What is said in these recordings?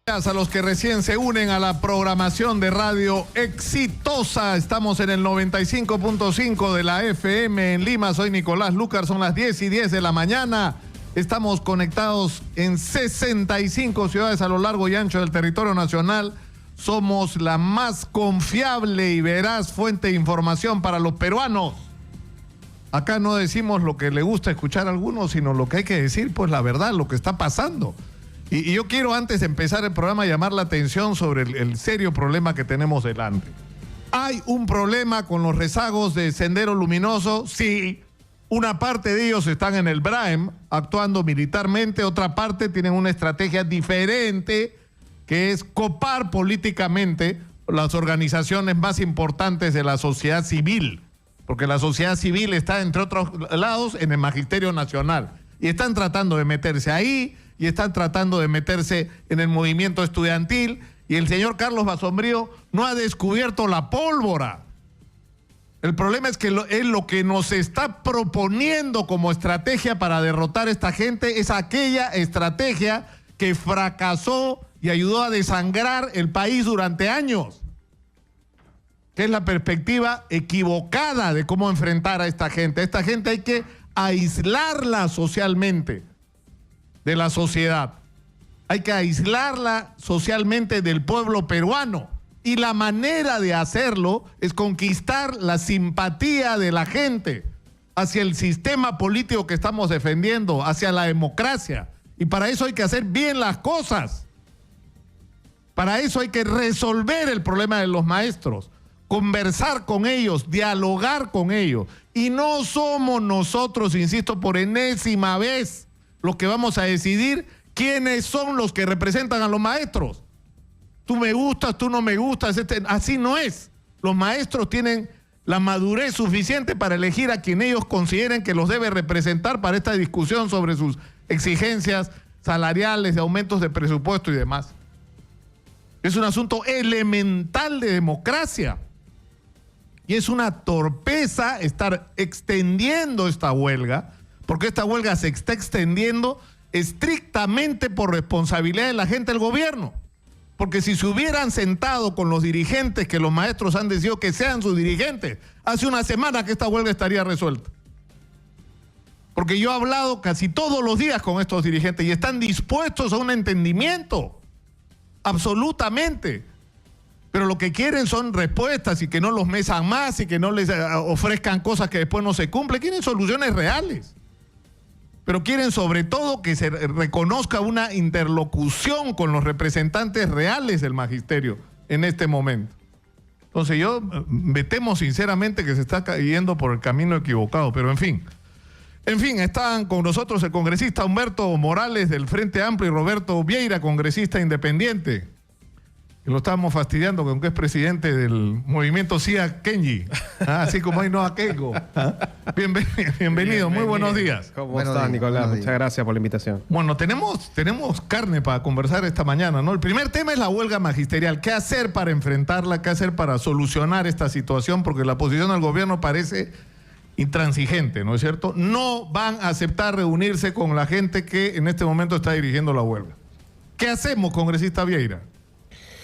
A los que recién se unen a la programación de Radio Exitosa, estamos en el 95.5 de la FM en Lima. Soy Nicolás Lucar, son las 10:10 de la mañana. Estamos conectados en 65 ciudades a lo largo y ancho del territorio nacional. Somos la más confiable y veraz fuente de información para los peruanos. Acá no decimos lo que le gusta escuchar a algunos, sino lo que hay que decir, pues la verdad, lo que está pasando. Y yo quiero, antes de empezar el programa, llamar la atención sobre el serio problema que tenemos delante. ¿Hay un problema con los rezagos de Sendero Luminoso? Sí. Una parte de ellos están en el BRAEM, actuando militarmente. Otra parte tienen una estrategia diferente, que es copar políticamente las organizaciones más importantes de la sociedad civil. Porque la sociedad civil está, entre otros lados, en el Magisterio Nacional. Y están tratando de meterse ahí, y están tratando de meterse en el movimiento estudiantil, y el señor Carlos Basombrío no ha descubierto la pólvora. El problema es que lo que nos está proponiendo como estrategia para derrotar a esta gente es aquella estrategia que fracasó y ayudó a desangrar el país durante años, que es la perspectiva equivocada de cómo enfrentar a esta gente. Esta gente hay que aislarla socialmente de la sociedad. Hay que aislarla socialmente del pueblo peruano. Y la manera de hacerlo es conquistar la simpatía de la gente hacia el sistema político que estamos defendiendo, hacia la democracia. Y para eso hay que hacer bien las cosas. Para eso hay que resolver el problema de los maestros, conversar con ellos, dialogar con ellos. Y no somos nosotros, insisto, por enésima vez, los que vamos a decidir quiénes son los que representan a los maestros. Tú me gustas, tú no me gustas, así no es. Los maestros tienen la madurez suficiente para elegir a quien ellos consideren que los debe representar para esta discusión sobre sus exigencias salariales, de aumentos de presupuesto y demás. Es un asunto elemental de democracia. Y es una torpeza estar extendiendo esta huelga, porque esta huelga se está extendiendo estrictamente por responsabilidad de la gente del gobierno. Porque si se hubieran sentado con los dirigentes que los maestros han decidido que sean sus dirigentes, hace una semana que esta huelga estaría resuelta. Porque yo he hablado casi todos los días con estos dirigentes y están dispuestos a un entendimiento, absolutamente. Pero lo que quieren son respuestas y que no los mesan más y que no les ofrezcan cosas que después no se cumplen. Quieren soluciones reales. Pero quieren sobre todo que se reconozca una interlocución con los representantes reales del magisterio en este momento. Entonces me temo sinceramente que se está cayendo por el camino equivocado, pero en fin. Están con nosotros el congresista Humberto Morales del Frente Amplio y Roberto Vieira, congresista independiente. Y lo estamos fastidiando con que es presidente del movimiento Sia Kenji, así como hay Noa Keiko. Bienvenido, muy buenos días. ¿Cómo estás, Nicolás? Muchas gracias por la invitación. Bueno, tenemos carne para conversar esta mañana, ¿no? El primer tema es la huelga magisterial. ¿Qué hacer para enfrentarla? ¿Qué hacer para solucionar esta situación? Porque la posición del gobierno parece intransigente, ¿no es cierto? No van a aceptar reunirse con la gente que en este momento está dirigiendo la huelga. ¿Qué hacemos, congresista Vieira?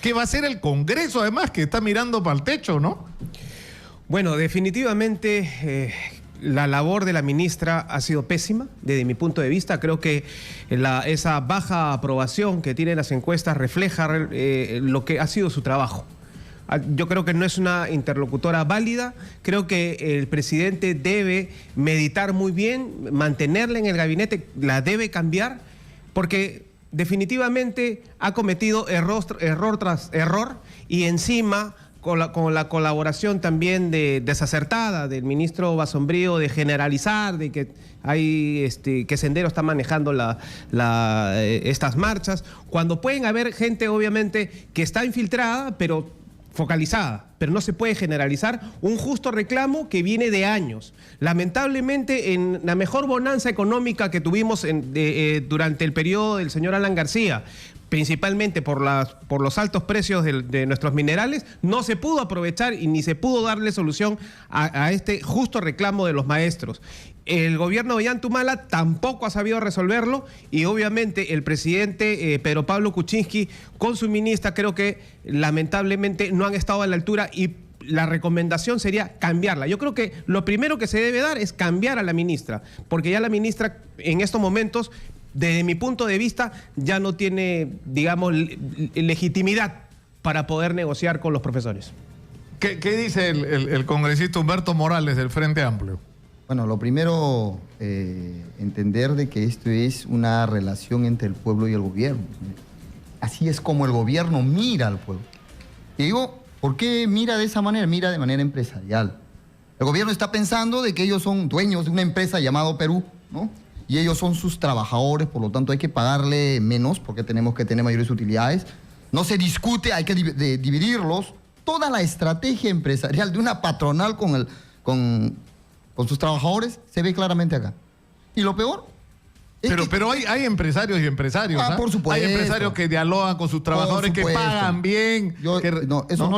¿Qué va a hacer el Congreso, además, que está mirando para el techo, no? Bueno, definitivamente la labor de la ministra ha sido pésima, desde mi punto de vista. Creo que esa baja aprobación que tienen las encuestas refleja lo que ha sido su trabajo. Yo creo que no es una interlocutora válida. Creo que el presidente debe meditar muy bien, mantenerla en el gabinete, la debe cambiar, porque definitivamente ha cometido error tras error, y encima con la colaboración también desacertada del ministro Basombrío de generalizar de que hay que Sendero está manejando estas marchas, cuando pueden haber gente obviamente que está infiltrada pero focalizada, pero no se puede generalizar un justo reclamo que viene de años. Lamentablemente, en la mejor bonanza económica que tuvimos durante el periodo del señor Alan García, principalmente por los altos precios de nuestros minerales, no se pudo aprovechar y ni se pudo darle solución a este justo reclamo de los maestros. El gobierno de Ollantumala tampoco ha sabido resolverlo y obviamente el presidente Pedro Pablo Kuczynski con su ministra creo que lamentablemente no han estado a la altura y la recomendación sería cambiarla. Yo creo que lo primero que se debe dar es cambiar a la ministra, porque ya la ministra en estos momentos, desde mi punto de vista, ya no tiene, digamos, legitimidad para poder negociar con los profesores. ¿Qué dice el congresista Humberto Morales del Frente Amplio? Bueno, lo primero, entender de que esto es una relación entre el pueblo y el gobierno. Así es como el gobierno mira al pueblo. Y digo, ¿por qué mira de esa manera? Mira de manera empresarial. El gobierno está pensando de que ellos son dueños de una empresa llamada Perú, ¿no? Y ellos son sus trabajadores, por lo tanto hay que pagarle menos porque tenemos que tener mayores utilidades. No se discute, hay que dividirlos. Toda la estrategia empresarial de una patronal con sus trabajadores se ve claramente acá. Y lo peor es pero hay empresarios y empresarios. Ah, por supuesto. Hay empresarios que dialogan con sus trabajadores, que pagan bien. No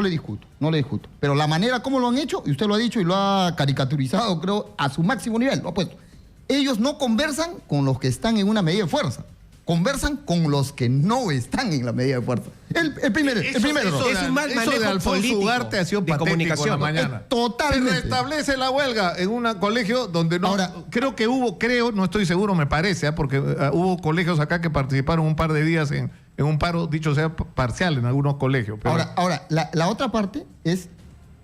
le discuto, no le discuto. Pero la manera como lo han hecho, y usted lo ha dicho y lo ha caricaturizado, creo, a su máximo nivel, lo ha puesto. Ellos no conversan con los que están en una medida de fuerza. Conversan con los que no están en la medida de fuerza. El primero. Es un mal manejo de Alfonso político Ugarte ha sido de patético comunicación. en la mañana. Totalmente. Se restablece la huelga en un colegio donde no... Ahora, no estoy seguro, me parece, porque hubo colegios acá que participaron un par de días en un paro, dicho sea parcial, en algunos colegios. Pero... Ahora, la otra parte es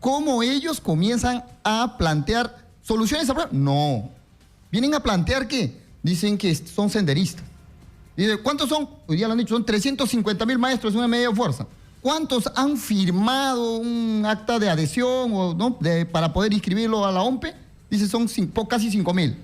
cómo ellos comienzan a plantear soluciones. No. Vienen a plantear que dicen que son senderistas. Dice, ¿cuántos son? Hoy día lo han dicho, son 350.000 maestros en una medida de fuerza. ¿Cuántos han firmado un acta de adhesión para poder inscribirlo a la OMPE? Dice, son casi 5.000.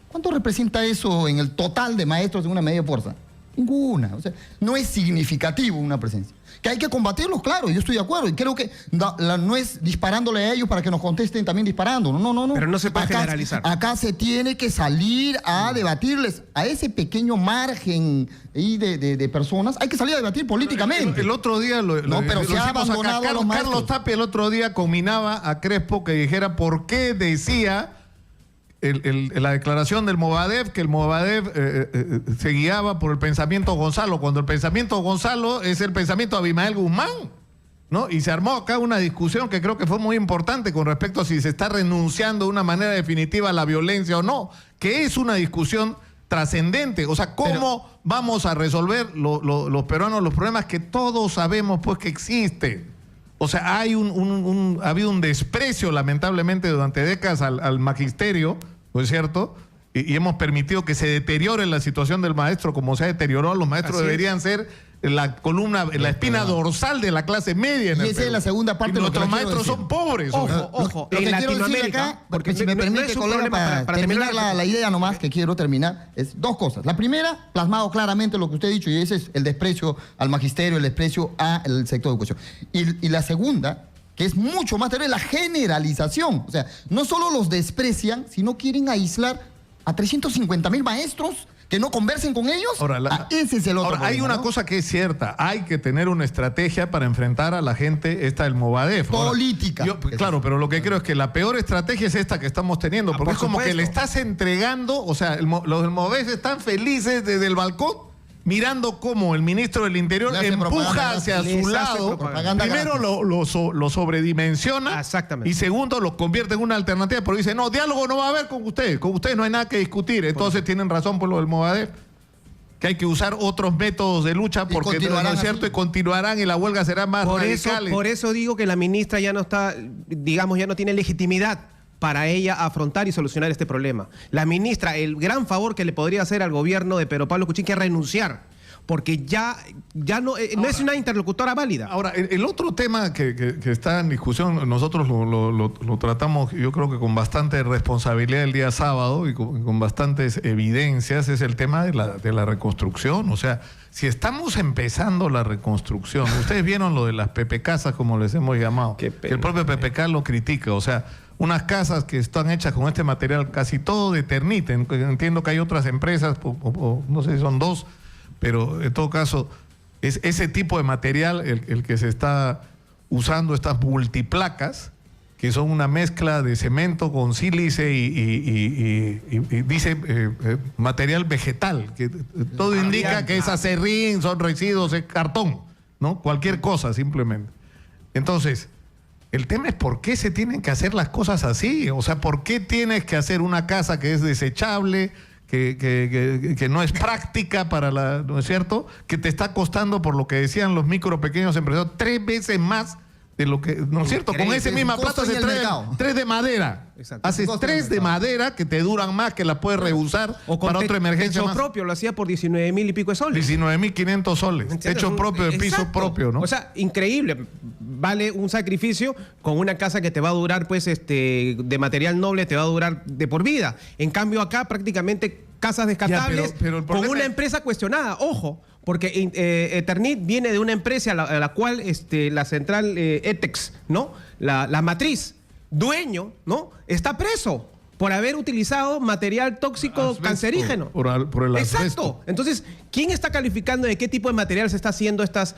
¿Cuánto representa eso en el total de maestros en una medida de fuerza? Ninguna. O sea, no es significativo una presencia. Que hay que combatirlos, claro, yo estoy de acuerdo. Y creo que no es disparándole a ellos para que nos contesten también disparando. No. Pero no se puede generalizar. Acá se tiene que salir a debatirles a ese pequeño margen de personas. Hay que salir a debatir políticamente. El otro día pero se ha abandonado a los maestros. Carlos Tapia el otro día combinaba a Crespo que dijera por qué decía la declaración del Movadef, que el Movadef se guiaba por el pensamiento Gonzalo, cuando el pensamiento Gonzalo es el pensamiento de Abimael Guzmán, ¿no? Y se armó acá una discusión que creo que fue muy importante con respecto a si se está renunciando de una manera definitiva a la violencia o no, que es una discusión trascendente. O sea, ¿cómo vamos a resolver los peruanos los problemas que todos sabemos pues que existen? O sea, ha habido un desprecio lamentablemente durante décadas al magisterio, ¿no es cierto? Y hemos permitido que se deteriore la situación del maestro como se ha deteriorado. Los maestros deberían ser la columna, la espina dorsal de la clase media. Y esa es la segunda parte de lo que nuestros maestros son pobres. Ojo, en Latinoamérica, porque si me permite, colega, para terminar la idea nomás que quiero terminar, es dos cosas. La primera, plasmado claramente lo que usted ha dicho, y ese es el desprecio al magisterio, el desprecio al sector de educación. Y la segunda, que es mucho más terrible, la generalización. O sea, no solo los desprecian, sino quieren aislar a 350.000 maestros que no conversen con ellos. Ese es el otro problema, hay una cosa que es cierta, hay que tener una estrategia para enfrentar a la gente esta del Movadef. Política. Claro, pero lo que creo es que la peor estrategia es esta que estamos teniendo, porque es como que le estás entregando, o sea, los del Movadef están felices desde el balcón, mirando cómo el ministro del Interior empuja hacia su lado. Primero lo sobredimensiona. Exactamente. Y segundo lo convierte en una alternativa, pero dice, no, diálogo no va a haber con ustedes no hay nada que discutir. Entonces tienen razón por lo del Movadef, que hay que usar otros métodos de lucha porque no es cierto, y continuarán y la huelga será más radical. Por eso digo que la ministra ya no está, digamos, ya no tiene legitimidad para ella afrontar y solucionar este problema. La ministra, el gran favor que le podría hacer al gobierno de Pedro Pablo Kuczynski es renunciar, porque ya no es una interlocutora válida. Ahora, el otro tema que está en discusión, nosotros lo tratamos, yo creo que con bastante responsabilidad el día sábado y con bastantes evidencias, es el tema de la reconstrucción. O sea, si estamos empezando la reconstrucción, ustedes vieron lo de las pepecasas, como les hemos llamado, que el propio PPK lo critica, o sea, unas casas que están hechas con este material casi todo de Eternit. Entiendo que hay otras empresas, no sé si son dos, pero en todo caso, es ese tipo de material el que se está usando, estas multiplacas, que son una mezcla de cemento con sílice y dice material vegetal, que todo indica que es acerrín, son residuos, es cartón, ¿no? Cualquier cosa simplemente. Entonces, el tema es por qué se tienen que hacer las cosas así. O sea, ¿por qué tienes que hacer una casa que es desechable, que no es práctica para la, ¿no es cierto? Que te está costando, por lo que decían los micro pequeños empresarios, 3 veces más de lo que, ¿no es cierto? Con esa misma plata se trae 3 de madera. Exacto. Haces 3 de madera que te duran más, que la puedes reusar para otra emergencia techo más. propio lo hacía por 19.000 y pico de soles. 19.500 soles. Techo propio, de piso propio, ¿no? O sea, increíble. Vale un sacrificio con una casa que te va a durar, pues, de material noble, te va a durar de por vida. En cambio, acá prácticamente casas descartables pero el con problema una empresa cuestionada. Ojo, porque Eternit viene de una empresa a la cual la central ETEX, ¿no? La matriz, dueño, ¿no? Está preso por haber utilizado material tóxico asbesto, cancerígeno. Por el Exacto. asbesto. Entonces, ¿quién está calificando de qué tipo de material se está haciendo estas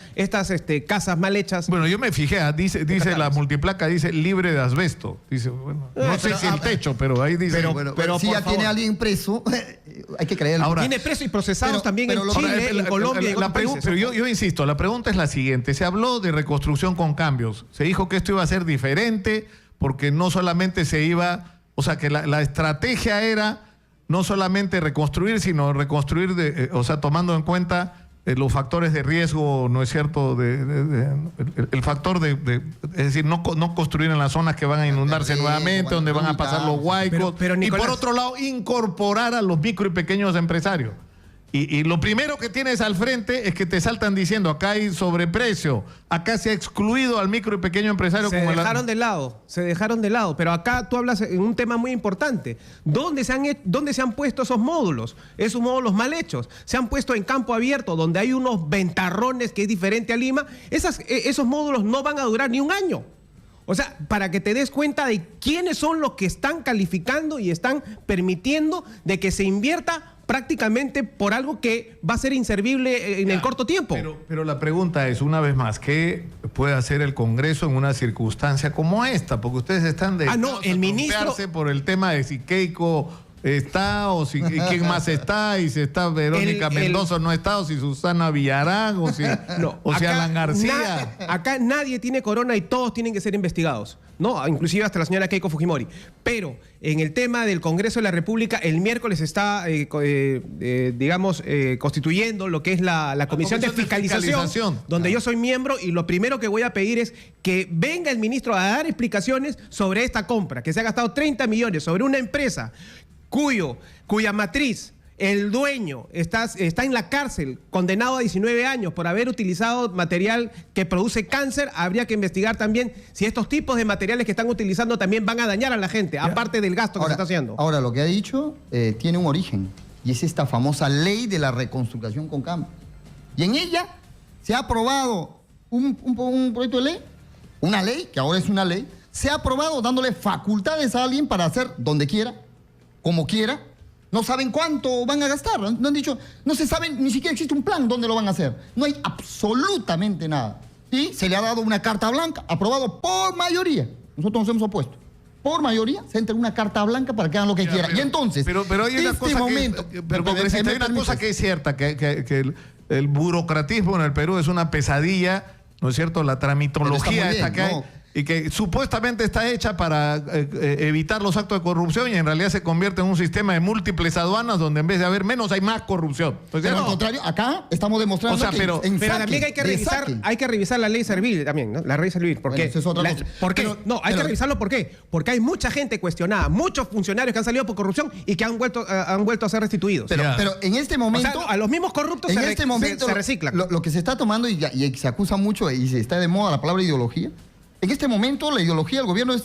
casas mal hechas? Bueno, yo me fijé, dice la multiplaca, dice libre de asbesto. Dice, bueno, no sé si el techo, pero ahí dice. Pero si ya tiene alguien preso, hay que creerlo. Ahora, tiene preso y procesados también en Chile, en Colombia y en otros países. Pero yo insisto, la pregunta es la siguiente. Se habló de reconstrucción con cambios. Se dijo que esto iba a ser diferente porque no solamente se iba... O sea, que la estrategia era no solamente reconstruir, sino reconstruir, o sea, tomando en cuenta los factores de riesgo, ¿no es cierto? El factor es decir, no construir en las zonas que van a inundarse nuevamente, donde van a pasar los huaicos. Pero, Nicolás, y por otro lado, incorporar a los micro y pequeños empresarios. Y lo primero que tienes al frente es que te saltan diciendo, acá hay sobreprecio, acá se ha excluido al micro y pequeño empresario. Se dejaron de lado, pero acá tú hablas en un tema muy importante. ¿Dónde se han puesto esos módulos? Esos módulos mal hechos. Se han puesto en campo abierto, donde hay unos ventarrones que es diferente a Lima. Esos módulos no van a durar ni un año. O sea, para que te des cuenta de quiénes son los que están calificando y están permitiendo de que se invierta prácticamente por algo que va a ser inservible en el corto tiempo. Pero la pregunta es, una vez más, ¿qué puede hacer el Congreso en una circunstancia como esta? Porque ustedes están el ministro por el tema de si Keiko está o si quién más está, y si está Verónica Mendoza no está, o si Susana Villarán, o si Alan García. Acá nadie tiene corona y todos tienen que ser investigados, ¿no? Inclusive hasta la señora Keiko Fujimori. Pero en el tema del Congreso de la República, el miércoles está, constituyendo lo que es la Comisión de Fiscalización, donde yo soy miembro, y lo primero que voy a pedir es que venga el ministro a dar explicaciones sobre esta compra, que se ha gastado 30 millones sobre una empresa cuya matriz, el dueño, está en la cárcel, condenado a 19 años por haber utilizado material que produce cáncer. Habría que investigar también si estos tipos de materiales que están utilizando también van a dañar a la gente, aparte del gasto que se está haciendo. Ahora, lo que ha dicho tiene un origen, y es esta famosa ley de la reconstrucción con cambios. Y en ella se ha aprobado un proyecto de ley, una ley, que ahora es una ley, se ha aprobado dándole facultades a alguien para hacer donde quiera, como quiera. No saben cuánto van a gastar, no han dicho, no se sabe, ni siquiera existe un plan dónde lo van a hacer. No hay absolutamente nada. Y se le ha dado una carta blanca, aprobado por mayoría. Nosotros nos hemos opuesto. Por mayoría se entra una carta blanca para que hagan lo que quieran. Y entonces, pero hay una cosa momento, hay una cosa que es cierta, que el burocratismo en el Perú es una pesadilla, ¿no es cierto? La tramitología esta que hay, y que supuestamente está hecha para evitar los actos de corrupción, y en realidad se convierte en un sistema de múltiples aduanas donde en vez de haber menos hay más corrupción. Pero al contrario, acá estamos demostrando pero también hay que revisar la ley servil también, ¿no? La ley servil. ¿Por qué? Hay que revisarlo. ¿Por qué? Porque hay mucha gente cuestionada, muchos funcionarios que han salido por corrupción y que han vuelto a ser restituidos. Pero en este momento, o sea, a los mismos corruptos se reciclan. Lo que se está tomando y se acusa mucho y se está de moda la palabra ideología. En este momento la ideología del gobierno es,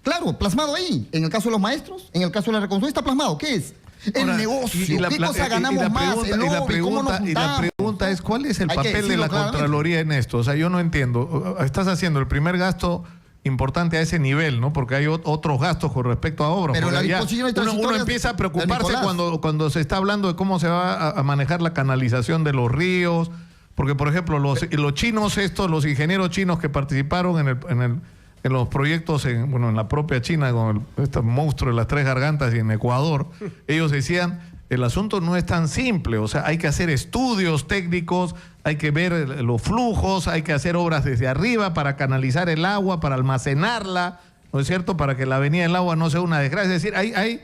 claro, plasmado ahí. En el caso de los maestros, en el caso de la reconstrucción está plasmado. ¿Qué es? El negocio. ¿Qué cosa ganamos más? Y la pregunta es, ¿cuál es el papel de la Contraloría en esto? O sea, yo no entiendo. Estás haciendo el primer gasto importante a ese nivel, ¿no? Porque hay otros gastos con respecto a obras. Pero la disposición uno empieza a preocuparse cuando se está hablando de cómo se va a manejar la canalización de los ríos, Porque, por ejemplo, los chinos estos, los ingenieros chinos que participaron en los proyectos en la propia China, con este monstruo de las tres gargantas y en Ecuador, ellos decían, el asunto no es tan simple, o sea, hay que hacer estudios técnicos, hay que ver los flujos, hay que hacer obras desde arriba para canalizar el agua, para almacenarla, ¿no es cierto?, para que la venida del agua no sea una desgracia. Es decir,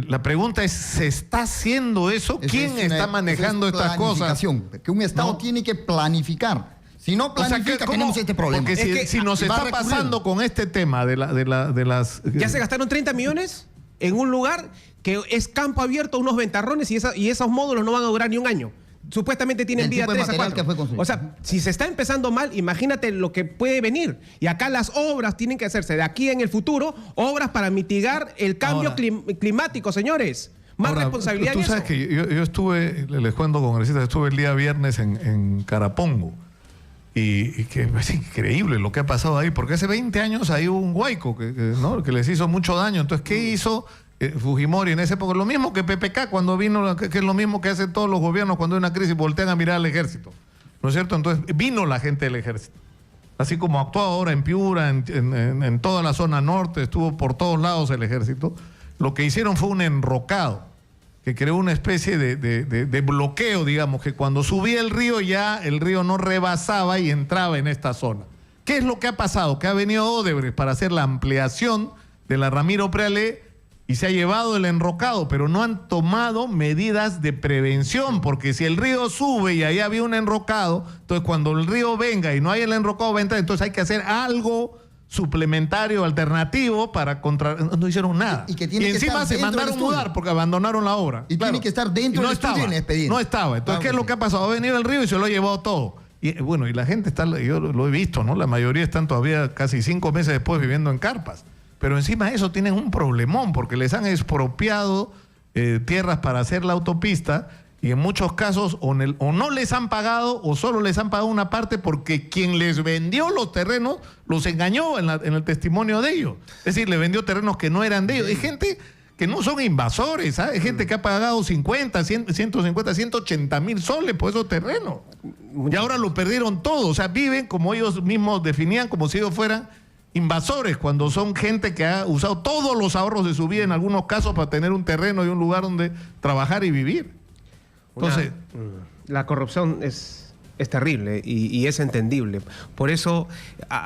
la pregunta es, ¿se está haciendo eso? ¿Quién está manejando estas cosas? Que un Estado tiene que planificar. Si no planifica, tenemos este problema. Porque si nos está pasando con este tema de las... Ya se gastaron 30 millones en un lugar que es campo abierto, unos ventarrones, y esos módulos no van a durar ni un año. Supuestamente tienen vida 3 a 4. O sea, si se está empezando mal, imagínate lo que puede venir. Y acá las obras tienen que hacerse de aquí en el futuro, obras para mitigar el cambio climático, señores. Más responsabilidad en eso. Tú sabes que yo estuve, les cuento, congresistas, estuve el día viernes en Carapongo. Y que es increíble lo que ha pasado ahí, porque hace 20 años ahí hubo un huaico que les hizo mucho daño. Entonces, ¿qué hizo Fujimori en esa época? Lo mismo que PPK cuando vino, que es lo mismo que hacen todos los gobiernos cuando hay una crisis, voltean a mirar al ejército, ¿no es cierto? Entonces vino la gente del ejército, así como actuó ahora en Piura, en toda la zona norte, estuvo por todos lados el ejército. Lo que hicieron fue un enrocado que creó una especie de bloqueo, digamos, que cuando subía el río ya el río no rebasaba y entraba en esta zona. ¿Qué es lo que ha pasado? Que ha venido Odebrecht para hacer la ampliación de la Ramiro Prealé y se ha llevado el enrocado, pero no han tomado medidas de prevención, porque si el río sube y ahí había un enrocado, entonces cuando el río venga y no hay el enrocado va a entrar, entonces hay que hacer algo suplementario, alternativo para no hicieron nada. Y encima se mandaron mudar porque abandonaron la obra. Y tiene que estar dentro del estudio en el expediente. No estaba. Entonces, ¿qué es lo que ha pasado? Ha venido el río y se lo ha llevado todo. Y bueno, y la gente está, yo lo he visto, ¿no? La mayoría están todavía casi 5 meses después viviendo en carpas. Pero encima de eso tienen un problemón porque les han expropiado tierras para hacer la autopista. Y en muchos casos o no les han pagado o solo les han pagado una parte porque quien les vendió los terrenos los engañó en el testimonio de ellos. Es decir, le vendió terrenos que no eran de ellos. Hay gente que no son invasores, ¿sabes? Hay gente que ha pagado 50, 150, 180 mil soles por esos terrenos. Y ahora lo perdieron todo. O sea, viven como ellos mismos definían, como si ellos fueran invasores, cuando son gente que ha usado todos los ahorros de su vida en algunos casos para tener un terreno y un lugar donde trabajar y vivir. Entonces, la corrupción es terrible y es entendible. Por eso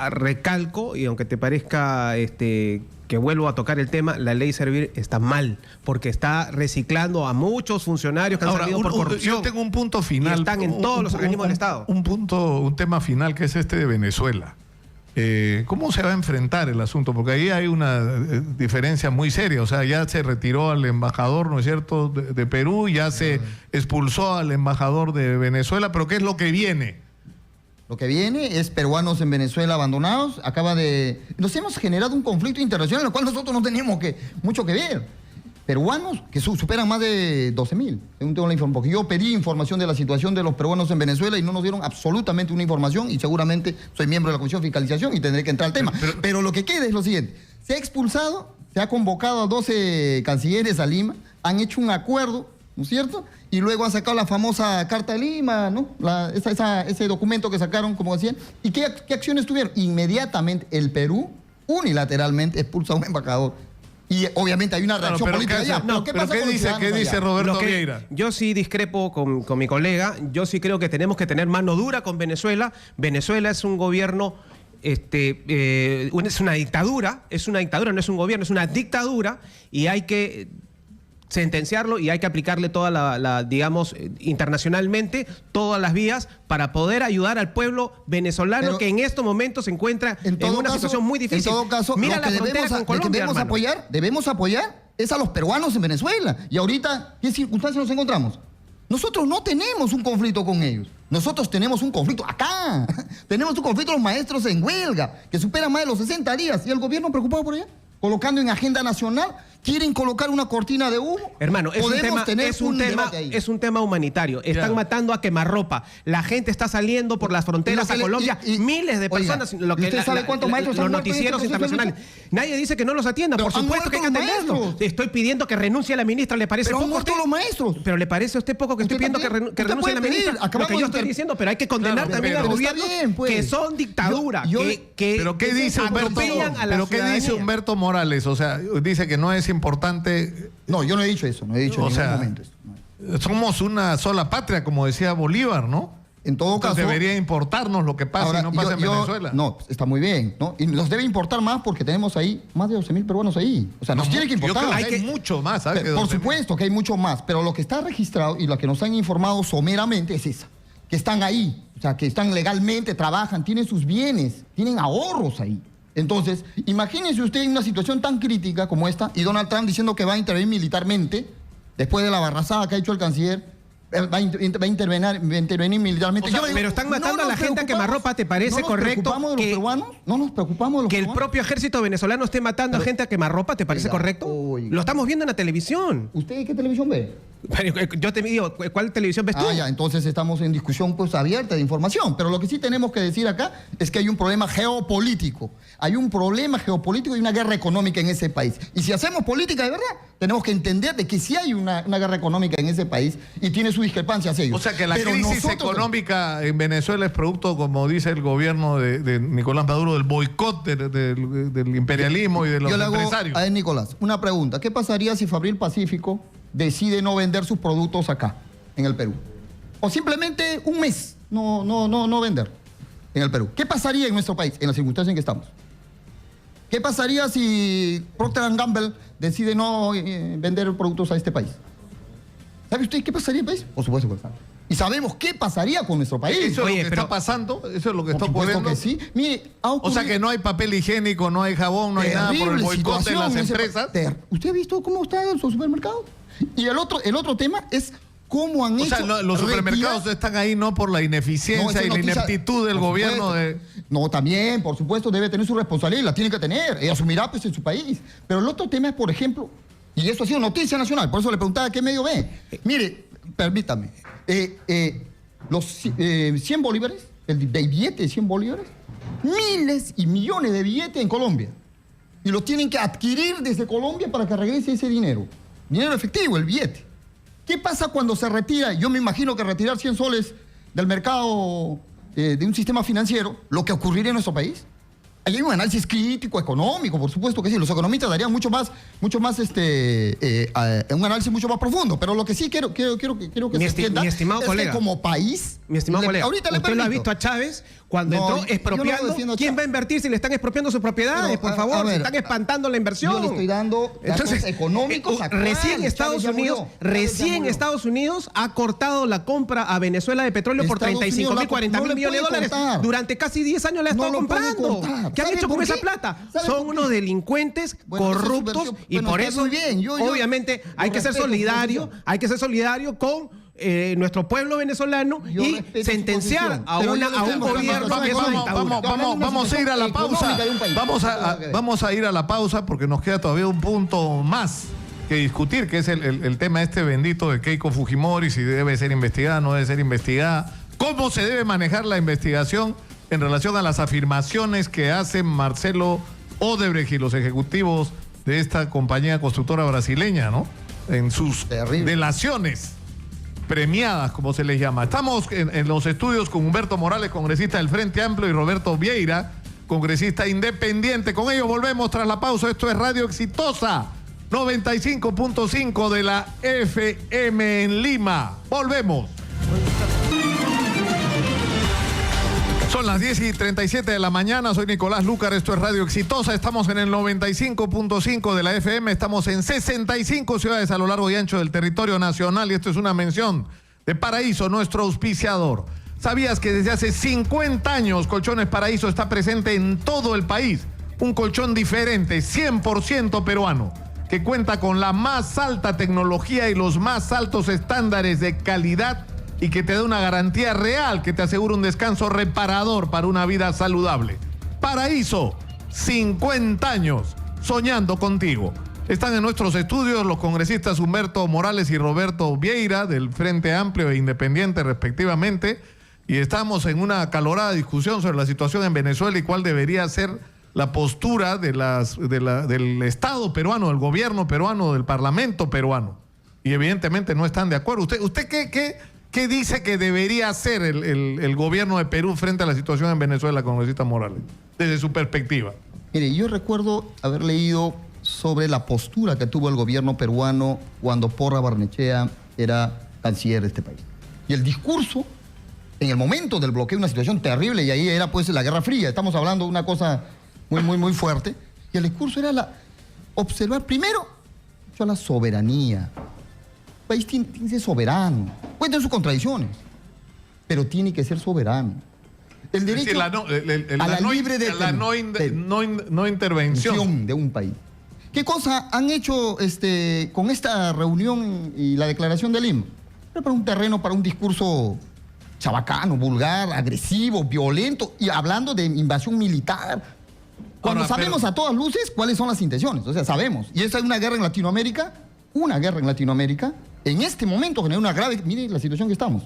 recalco, y aunque te parezca que vuelvo a tocar el tema, la ley Servir está mal, porque está reciclando a muchos funcionarios que han salido por corrupción. Yo tengo un punto final. Y están en todos los organismos del Estado. Un tema final que es de Venezuela. ¿Cómo se va a enfrentar el asunto? Porque ahí hay una diferencia muy seria. O sea, ya se retiró al embajador, ¿no es cierto?, de Perú, ya se expulsó al embajador de Venezuela, pero ¿qué es lo que viene? Lo que viene es peruanos en Venezuela abandonados. Nos hemos generado un conflicto internacional en el cual nosotros no teníamos mucho que ver. Peruanos que superan más de 12.000, según tengo la información, porque yo pedí información de la situación de los peruanos en Venezuela y no nos dieron absolutamente una información, y seguramente soy miembro de la Comisión de Fiscalización y tendré que entrar al tema. Pero lo que queda es lo siguiente: se ha expulsado, se ha convocado a 12 cancilleres a Lima, han hecho un acuerdo, ¿no es cierto? Y luego han sacado la famosa Carta de Lima, ¿no? Ese documento que sacaron, como decían. ¿Y qué acciones tuvieron? Inmediatamente el Perú unilateralmente expulsa a un embajador. Y obviamente hay una reacción política allá. ¿Qué dice Roberto Vieira? Yo sí discrepo con mi colega. Yo sí creo que tenemos que tener mano dura con Venezuela. Venezuela es un gobierno, es una dictadura, no es un gobierno, es una dictadura, y hay que sentenciarlo y hay que aplicarle toda digamos, internacionalmente, todas las vías para poder ayudar al pueblo venezolano, que en estos momentos se encuentra en una situación muy difícil. En todo caso, mira la frontera con Colombia, debemos apoyar es a los peruanos en Venezuela. Y ahorita, ¿qué circunstancias nos encontramos? Nosotros no tenemos un conflicto con ellos. Nosotros tenemos un conflicto acá. Tenemos un conflicto los maestros en huelga, que superan más de los 60 días. ¿Y el gobierno preocupado por allá? colocando en agenda nacional. ¿Quieren colocar una cortina de humo? Hermano, es un tema humanitario. Están matando a quemarropa. La gente está saliendo por las fronteras a Colombia. Miles de personas. ¿Usted sabe cuántos maestros los han muerto noticieros internacionales. Nadie dice que no los atiendan. Por supuesto que hay que atenderlos. Estoy pidiendo que renuncie la ministra. ¿Le parece poco a usted? Los maestros. ¿Pero le parece a usted poco que estoy pidiendo que renuncie la ministra? Lo que yo estoy diciendo, pero hay que condenar también al gobierno que son dictadura. ¿Pero qué dice Humberto Morales? O sea, dice que no es importante. No, yo no he dicho eso, no he dicho en ningún momento eso. Somos una sola patria, como decía Bolívar, ¿no? En todo caso, debería importarnos lo que pasa ahora, y no pasa en Venezuela. No, está muy bien, ¿no? Y nos debe importar más porque tenemos ahí más de 12.000 peruanos ahí. O sea, nos tiene que importar. Yo creo que hay mucho más, ¿sabes? Por supuesto que hay mucho más, pero lo que está registrado y lo que nos han informado someramente es esa, que están ahí, o sea, que están legalmente, trabajan, tienen sus bienes, tienen ahorros ahí. Entonces, imagínense usted en una situación tan crítica como esta y Donald Trump diciendo que va a intervenir militarmente, después de la barrazada que ha hecho el canciller, va a intervenir militarmente. O sea, pero están matando a la gente a quemarropa. ¿Te parece correcto ¿No nos preocupamos de los que el propio ejército venezolano esté matando a gente a quemarropa? ¿Te parece correcto? Lo estamos viendo en la televisión. ¿Usted qué televisión ve? Yo te digo, ¿cuál televisión ves tú? Ya, entonces estamos en discusión pues abierta de información. Pero lo que sí tenemos que decir acá es que hay un problema geopolítico. Hay un problema geopolítico y una guerra económica en ese país. Y si hacemos política de verdad, tenemos que entender de que sí hay una guerra económica en ese país y tiene sus discrepancias ellos. O sea que la crisis económica en Venezuela es producto, como dice el gobierno de Nicolás Maduro, del boicot del imperialismo y de los empresarios. A ver, Nicolás, una pregunta. ¿Qué pasaría si Fabril Pacífico decide no vender sus productos acá, en el Perú? O simplemente un mes no vender en el Perú. ¿Qué pasaría en nuestro país, en la circunstancia en que estamos? ¿Qué pasaría si Procter & Gamble decide no vender productos a este país? ¿Sabe usted qué pasaría en el país? Por supuesto que sabe. Y sabemos qué pasaría con nuestro país. ¿Eso es lo que está pasando? ¿Eso es lo que está ocurriendo? Que sí. Mire, o sea que no hay papel higiénico, no hay jabón, no hay nada por el boicot de las empresas. ¿Usted ha visto cómo está en su supermercado? Y el otro tema es cómo han hecho... O sea, los supermercados están ahí no por la ineficiencia y la ineptitud del gobierno de... No, también, por supuesto, debe tener su responsabilidad, la tiene que tener, y asumirá pues en su país. Pero el otro tema es, por ejemplo, y esto ha sido noticia nacional, por eso le preguntaba qué medio ve. Mire, permítame, los 100 bolívares, el billete de 100 bolívares, miles y millones de billetes en Colombia. Y los tienen que adquirir desde Colombia para que regrese ese dinero. Dinero efectivo, el billete. ¿Qué pasa cuando se retira? Yo me imagino que retirar 100 soles del mercado de un sistema financiero, lo que ocurriría en nuestro país. Ahí hay un análisis crítico, económico, por supuesto que sí. Los economistas darían mucho más un análisis mucho más profundo. Pero lo que sí quiero que se entienda es que como país... Mi estimado colega, ahorita ¿usted lo ha visto a Chávez cuando entró expropiando? ¿Quién va a invertir si le están expropiando sus propiedades? Por favor, se están espantando la inversión. Yo le estoy dando datos económicos actuales. Recién Estados Unidos ha cortado la compra a Venezuela de petróleo por 35.000, 40.000 millones de dólares. Durante casi 10 años le ha estado comprando. ¿Qué han hecho con esa plata? Son unos delincuentes corruptos y por eso, obviamente, hay que ser solidario con nuestro pueblo venezolano y sentenciar a un gobierno que es una dictadura. Vamos a ir a la pausa. Vamos a ir a la pausa porque nos queda todavía un punto más que discutir, que es el tema este bendito de Keiko Fujimori, si debe ser investigada, no debe ser investigada, cómo se debe manejar la investigación en relación a las afirmaciones que hacen Marcelo Odebrecht y los ejecutivos de esta compañía constructora brasileña, ¿no? En sus delaciones premiadas, como se les llama. Estamos en los estudios con Humberto Morales, congresista del Frente Amplio, y Roberto Vieira, congresista independiente. Con ellos volvemos tras la pausa. Esto es Radio Exitosa, 95.5 de la FM en Lima. Volvemos. Son las 10:37 de la mañana, soy Nicolás Lucar, esto es Radio Exitosa, estamos en el 95.5 de la FM, estamos en 65 ciudades a lo largo y ancho del territorio nacional y esto es una mención de Paraíso, nuestro auspiciador. ¿Sabías que desde hace 50 años Colchones Paraíso está presente en todo el país? Un colchón diferente, 100% peruano, que cuenta con la más alta tecnología y los más altos estándares de calidad y que te da una garantía real que te asegura un descanso reparador para una vida saludable. Paraíso, 50 años soñando contigo. Están en nuestros estudios los congresistas Humberto Morales y Roberto Vieira, del Frente Amplio e Independiente respectivamente, y estamos en una acalorada discusión sobre la situación en Venezuela y cuál debería ser la postura del Estado peruano, del gobierno peruano, del Parlamento peruano. Y evidentemente no están de acuerdo. ¿Usted qué dice que debería hacer el gobierno de Perú frente a la situación en Venezuela, congresista Morales, desde su perspectiva? Mire, yo recuerdo haber leído sobre la postura que tuvo el gobierno peruano cuando Porra Barnechea era canciller de este país. Y el discurso, en el momento del bloqueo, una situación terrible, y ahí era pues la Guerra Fría, estamos hablando de una cosa muy fuerte, y el discurso era observar primero la soberanía. El país tiene que ser soberano, puede tener sus contradicciones, pero tiene que ser soberano. El derecho a la libre no intervención de un país. ¿Qué cosa han hecho con esta reunión y la declaración de Lima? Para un terreno, para un discurso chabacano, vulgar, agresivo, violento, y hablando de invasión militar. Cuando sabemos a todas luces cuáles son las intenciones, o sea, sabemos. Y esa es una guerra en Latinoamérica, en este momento genera una grave... Miren la situación que estamos.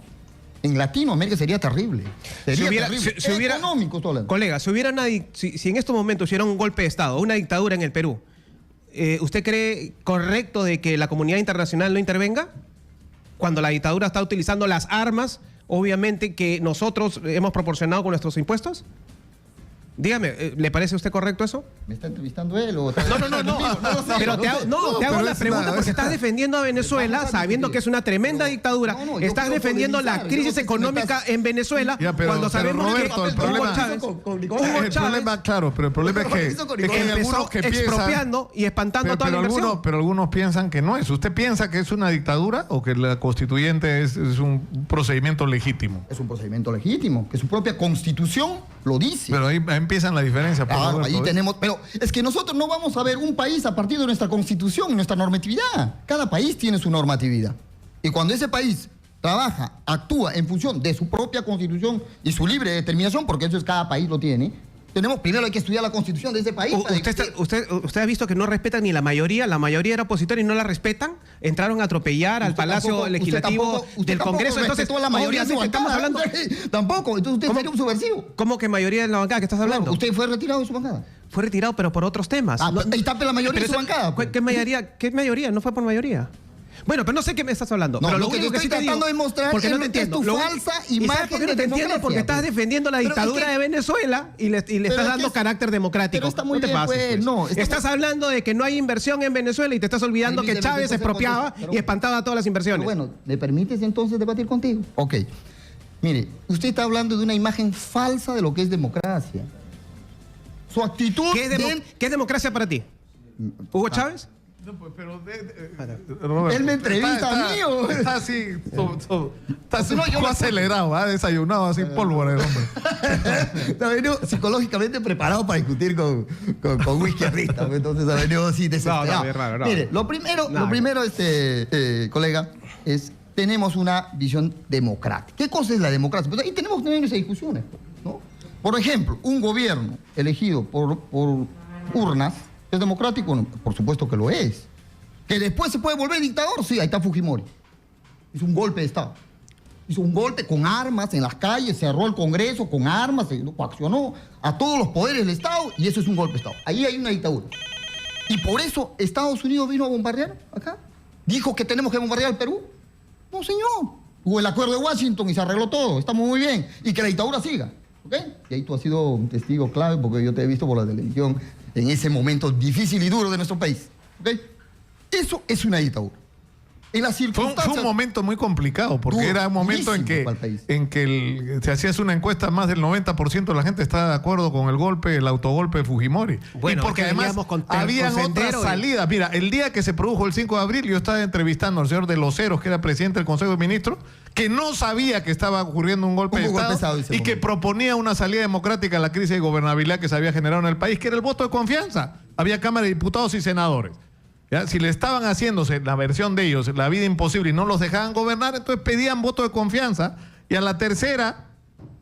En Latinoamérica sería terrible. Sería terrible. Si hubiera, económico, colega, si en estos momentos hubiera un golpe de Estado, una dictadura en el Perú, ¿usted cree correcto de que la comunidad internacional no intervenga? Cuando la dictadura está utilizando las armas, obviamente, que nosotros hemos proporcionado con nuestros impuestos. Dígame, ¿le parece a usted correcto eso? ¿Me está entrevistando él o...? No. Pero te hago la pregunta porque estás defendiendo a Venezuela sabiendo que es una tremenda dictadura. Estás defendiendo la crisis económica en Venezuela cuando sabemos que el problema es que empezó expropiando y espantando a toda la inversión. Pero algunos piensan que no es. ¿Usted piensa que es una dictadura o que la constituyente es un procedimiento legítimo? Es un procedimiento legítimo, que su propia constitución lo dice. Pero ahí empiezan la diferencia. Ahí tenemos, pero es que nosotros no vamos a ver un país a partir de nuestra constitución y nuestra normatividad. Cada país tiene su normatividad. Y cuando ese país trabaja, actúa en función de su propia constitución y su libre determinación, porque eso es cada país lo tiene, primero hay que estudiar la constitución de ese país. ¿Usted ha visto que no respetan ni la mayoría era opositora y no la respetan? Entraron a atropellar al Palacio Legislativo del Congreso. Entonces, la mayoría de su estamos hablando... Tampoco, entonces usted sería un subversivo. ¿Cómo que mayoría de la bancada que estás hablando? Claro, usted fue retirado de su bancada. Fue retirado, pero por otros temas. Y tape la mayoría de su bancada. ¿Qué mayoría? No fue por mayoría. Bueno, pero no sé qué me estás hablando. No, pero lo que te estoy tratando de mostrar porque no te es entiendo. tu falsa imagen. ¿Por qué no te entiendo? Porque estás defendiendo la dictadura de Venezuela y le estás dando carácter democrático. Pero está muy bien, pases, pues. Estás hablando de que no hay inversión en Venezuela y te estás olvidando que Chávez expropiaba y espantaba todas las inversiones. Bueno, ¿me permites entonces debatir contigo? Ok. Mire, usted está hablando de una imagen falsa de lo que es democracia. Su actitud... ¿Qué es democracia para ti? ¿Hugo Chávez? No, pues, pero Roberto, él me entrevista a mí. Está así, está así yo acelerado, ha desayunado así pólvora el hombre. Está venido psicológicamente preparado para discutir con un izquierdista. Entonces ha venido así desesperado. No. Mire, lo primero, colega, es tenemos una visión democrática. ¿Qué cosa es la democracia? Pues ahí tenemos que tener esas discusiones, ¿no? Por ejemplo, un gobierno elegido por urnas, ¿es democrático? No, por supuesto que lo es. ¿Que después se puede volver dictador? Sí, ahí está Fujimori. Hizo un golpe de Estado. Hizo un golpe con armas en las calles, cerró el Congreso con armas, coaccionó a todos los poderes del Estado y eso es un golpe de Estado. Ahí hay una dictadura. Y por eso Estados Unidos vino a bombardear acá. Dijo que tenemos que bombardear el Perú. No, señor. Hubo el acuerdo de Washington y se arregló todo. Estamos muy bien. Y que la dictadura siga. ¿Ok? Y ahí tú has sido un testigo clave porque yo te he visto por la televisión en ese momento difícil y duro de nuestro país. ¿Ok? Eso es una dictadura. En las circunstancias... Fue un momento muy complicado, porque era un momento en que se hacía una encuesta, más del 90% de la gente estaba de acuerdo con el golpe, el autogolpe de Fujimori. Bueno, y porque además habían otras salidas. Mira, el día que se produjo el 5 de abril, yo estaba entrevistando al señor de los Heros, que era presidente del Consejo de Ministros, que no sabía que estaba ocurriendo un golpe de Estado y que proponía una salida democrática a la crisis de gobernabilidad que se había generado en el país, que era el voto de confianza. Había Cámara de Diputados y senadores. ¿Ya? Si le estaban haciéndose, la versión de ellos, la vida imposible y no los dejaban gobernar, entonces pedían voto de confianza y a la tercera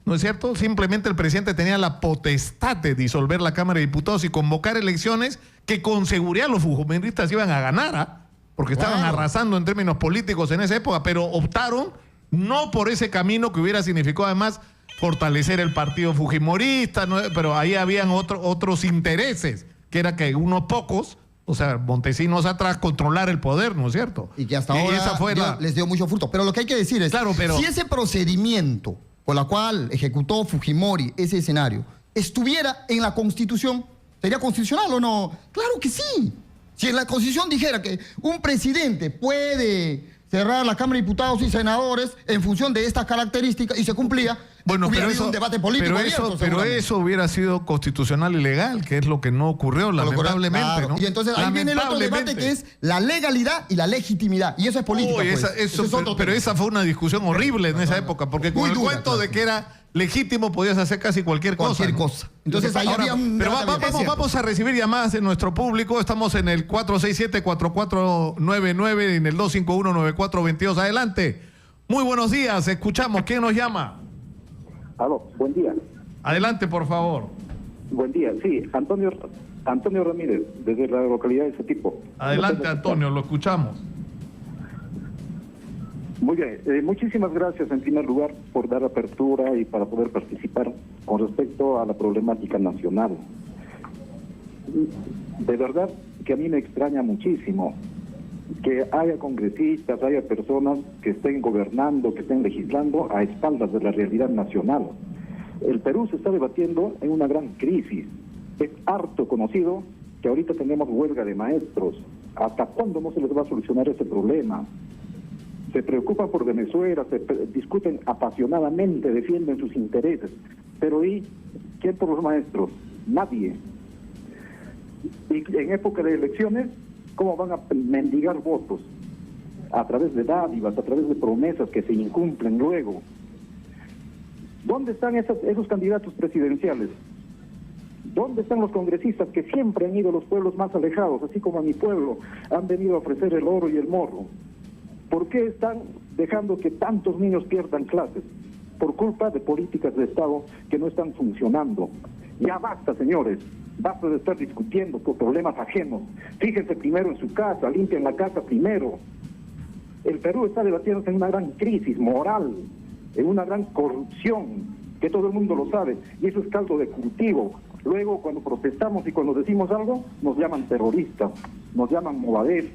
¿no es cierto? Simplemente el presidente tenía la potestad de disolver la Cámara de Diputados y convocar elecciones que con seguridad los fujimoristas iban a ganar, ¿ah? Porque estaban arrasando en términos políticos en esa época, pero optaron no por ese camino que hubiera significado además fortalecer el partido fujimorista, ¿no? Pero ahí habían otros intereses, que era que unos pocos, o sea, Montesinos atrás, controlar el poder, ¿no es cierto? Y que hasta ahora les dio mucho fruto. Pero lo que hay que decir es, claro, si ese procedimiento por la cual ejecutó Fujimori ese escenario estuviera en la Constitución, ¿sería constitucional o no? Claro que sí. Si en la Constitución dijera que un presidente puede cerrar la Cámara de Diputados y senadores en función de estas características y se cumplía, hubiera habido un debate político pero eso hubiera sido constitucional y legal, que es lo que no ocurrió, lamentablemente. Claro. ¿No? Y entonces ahí viene el otro debate, que es la legalidad y la legitimidad. Y eso es política. Pero esa fue una discusión horrible en esa época, porque con el cuento de que era legítimo podías hacer casi cualquier cosa. Entonces ahí había un... Pero vamos a recibir llamadas de nuestro público. Estamos en el 467-4499 y en el 251-9422. Adelante. Muy buenos días. Escuchamos. ¿Quién nos llama? Aló, buen día. Adelante, por favor. Buen día. Sí, Antonio Ramírez, desde la localidad de Setipo. Adelante, Antonio, lo escuchamos. Muy bien, muchísimas gracias en primer lugar por dar apertura y para poder participar con respecto a la problemática nacional. De verdad que a mí me extraña muchísimo que haya congresistas, haya personas que estén gobernando, que estén legislando a espaldas de la realidad nacional. El Perú se está debatiendo en una gran crisis. Es harto conocido que ahorita tenemos huelga de maestros. ¿Hasta cuándo no se les va a solucionar ese problema? Se preocupan por Venezuela, discuten apasionadamente, defienden sus intereses. Pero ¿y quién por los maestros? Nadie. Y en época de elecciones, ¿cómo van a mendigar votos? A través de dádivas, a través de promesas que se incumplen luego. ¿Dónde están esos candidatos presidenciales? ¿Dónde están los congresistas que siempre han ido a los pueblos más alejados, así como a mi pueblo, han venido a ofrecer el oro y el morro? ¿Por qué están dejando que tantos niños pierdan clases? Por culpa de políticas de Estado que no están funcionando. Ya basta, señores. Basta de estar discutiendo por problemas ajenos. Fíjense primero en su casa, limpien la casa primero. El Perú está debatiéndose en una gran crisis moral, en una gran corrupción, que todo el mundo lo sabe, y eso es caldo de cultivo. Luego, cuando protestamos y cuando decimos algo, nos llaman terroristas, nos llaman Movadef.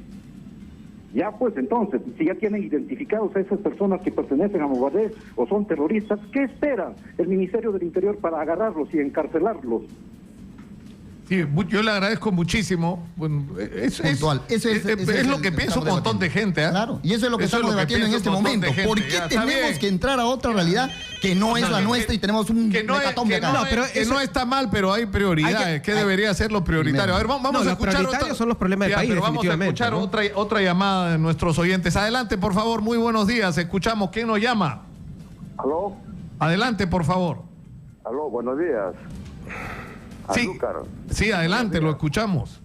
Ya pues entonces, si ya tienen identificados a esas personas que pertenecen a Movadef o son terroristas, ¿qué espera el Ministerio del Interior para agarrarlos y encarcelarlos? Sí, yo le agradezco muchísimo. Bueno, es lo que piensa un montón de gente. ¿eh? Claro, y eso es lo que estamos debatiendo en este momento. ¿Por qué tenemos que entrar a otra realidad que no es la nuestra y tenemos un hecatombe acá? No está mal, pero hay prioridades. ¿Qué debería ser lo prioritario? A ver, vamos a escuchar son los problemas del país, pero vamos a escuchar otra llamada de nuestros oyentes. Adelante, por favor. Muy buenos días. Escuchamos. ¿Quién nos llama? ¿Aló? Adelante, por favor. Aló, buenos días. Sí, adelante, lo escuchamos.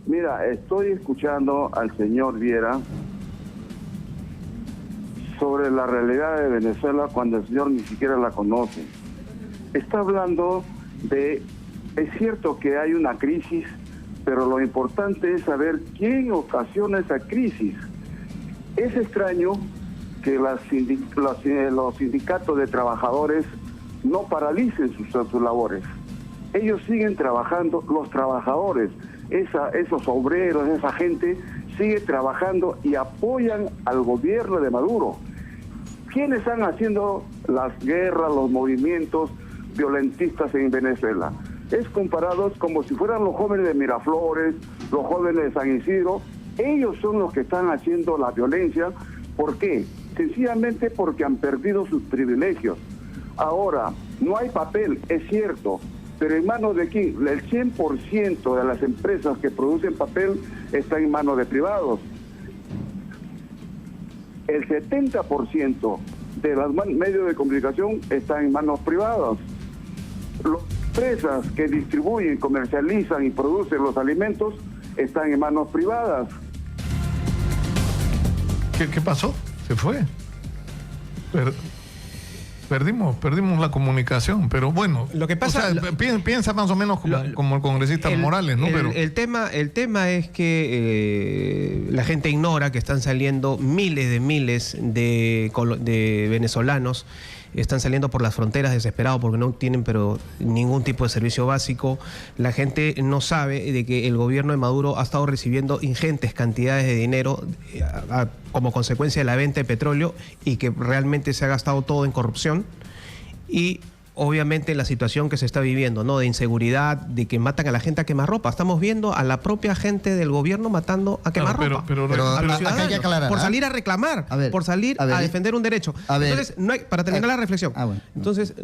Mira, estoy escuchando al señor Viera sobre la realidad de Venezuela cuando el señor ni siquiera la conoce. Está hablando de, es cierto que hay una crisis, pero lo importante es saber quién ocasiona esa crisis. Es extraño que los sindicatos de trabajadores no paralicen sus labores. Ellos siguen trabajando, los trabajadores, esos obreros, esa gente sigue trabajando y apoyan al gobierno de Maduro. ¿Quiénes están haciendo las guerras, los movimientos violentistas en Venezuela? Es comparados como si fueran los jóvenes de Miraflores, los jóvenes de San Isidro. Ellos son los que están haciendo la violencia. ¿Por qué? Sencillamente porque han perdido sus privilegios. Ahora, no hay papel, es cierto, pero en manos de quién? El 100% de las empresas que producen papel está en manos de privados. El 70% de los medios de comunicación están en manos privadas. Las empresas que distribuyen, comercializan y producen los alimentos están en manos privadas. ¿Qué pasó? ¿Se fue? Perdimos la comunicación, pero bueno. Lo que pasa, piensa más o menos como el congresista Morales, ¿no? El tema es que la gente ignora que están saliendo miles de venezolanos, están saliendo por las fronteras desesperados porque no tienen ningún tipo de servicio básico. La gente no sabe de que el gobierno de Maduro ha estado recibiendo ingentes cantidades de dinero como consecuencia de la venta de petróleo y que realmente se ha gastado todo en corrupción. Y obviamente la situación que se está viviendo, ¿no? De inseguridad, de que matan a la gente a quemarropa. Estamos viendo a la propia gente del gobierno matando a quemarropa. Pero a los ciudadanos, hay que aclarar, por salir a reclamar, por salir a defender un derecho. Entonces, para terminar la reflexión, entonces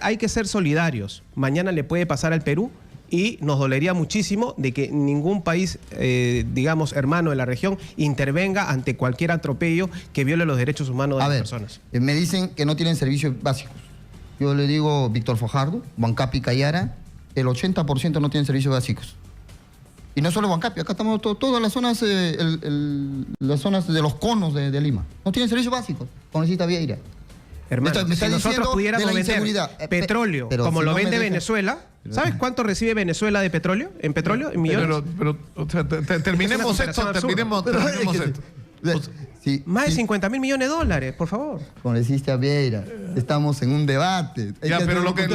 hay que ser solidarios. Mañana le puede pasar al Perú y nos dolería muchísimo de que ningún país, digamos, hermano de la región, intervenga ante cualquier atropello que viole los derechos humanos de las personas. Me dicen que no tienen servicios básicos. Yo le digo, Víctor Fajardo, Huancapi, Cayara, el 80% no tienen servicios básicos. Y no solo Huancapi, acá estamos todas las zonas, las zonas de los conos de Lima. No tienen servicios básicos, congresista Vieira. Hermano, si nosotros pudiéramos vender petróleo como lo vende Venezuela, ¿sabes cuánto recibe Venezuela de petróleo? ¿En petróleo? ¿En millones? Pero o sea, terminemos esto. Sí, más de 50.000 millones de dólares, por favor. Congresista Vieira, estamos en un debate. Pero lo que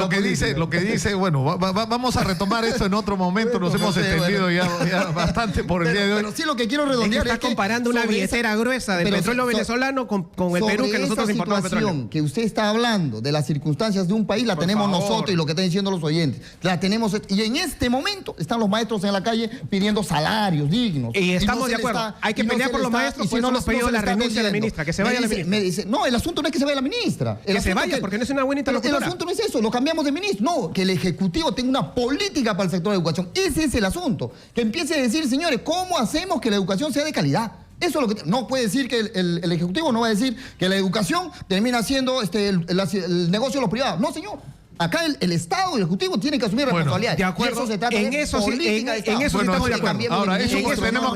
dice, bueno, vamos a retomar esto en otro momento. Nos hemos extendido ya bastante por el día de hoy. Pero sí, lo que quiero redondear es que está comparando una billetera gruesa del petróleo venezolano con el Perú, que nosotros importamos petróleo. Situación que usted está hablando de las circunstancias de un país, la tenemos nosotros y lo que están diciendo los oyentes. La tenemos, y en este momento están los maestros en la calle pidiendo salarios dignos. Y estamos de acuerdo. Hay que pelear por los maestros, por eso hemos pedido la renuncia de la ministra, que se vaya la ministra. Me dice, no, el asunto no es que se vaya la ministra. Que se vaya, porque no es una buena interlocutora. El asunto no es eso, lo cambiamos de ministro. No, que el Ejecutivo tenga una política para el sector de educación. Ese es el asunto. Que empiece a decir, señores, ¿cómo hacemos que la educación sea de calidad? Eso es lo que no puede decir que el Ejecutivo no va a decir que la educación termina siendo el negocio de los privados. No, señor. Acá el Estado y el Ejecutivo tienen que asumir responsabilidad. De acuerdo. Eso se trata en eso estamos de acuerdo. Ahora, tenemos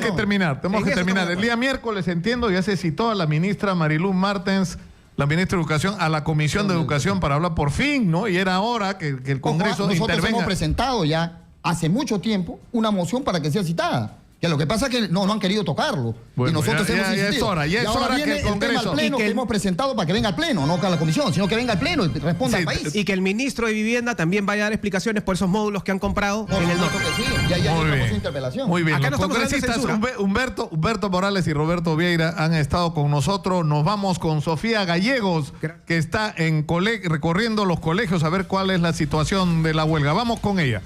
que terminar. El día miércoles, entiendo, ya se citó a la ministra Mariluz Martens, la ministra de Educación, a la Comisión de Educación para hablar por fin, ¿no? Y era hora que el Congreso nosotros intervenga. Hemos presentado ya hace mucho tiempo una moción para que sea citada. Que lo que pasa es que no han querido tocarlo. Bueno, y nosotros hemos insistido. Ya es hora que el Congreso... al pleno que hemos presentado para que venga al pleno, no a la comisión, sino que venga al pleno y responda al país. Y que el ministro de Vivienda también vaya a dar explicaciones por esos módulos que han comprado en el norte. Sí. Ya estamos en interpelación. Muy bien. Acá Los no congresistas Humberto Morales y Roberto Vieira han estado con nosotros. Nos vamos con Sofía Gallegos, que está recorriendo los colegios a ver cuál es la situación de la huelga. Vamos con ella.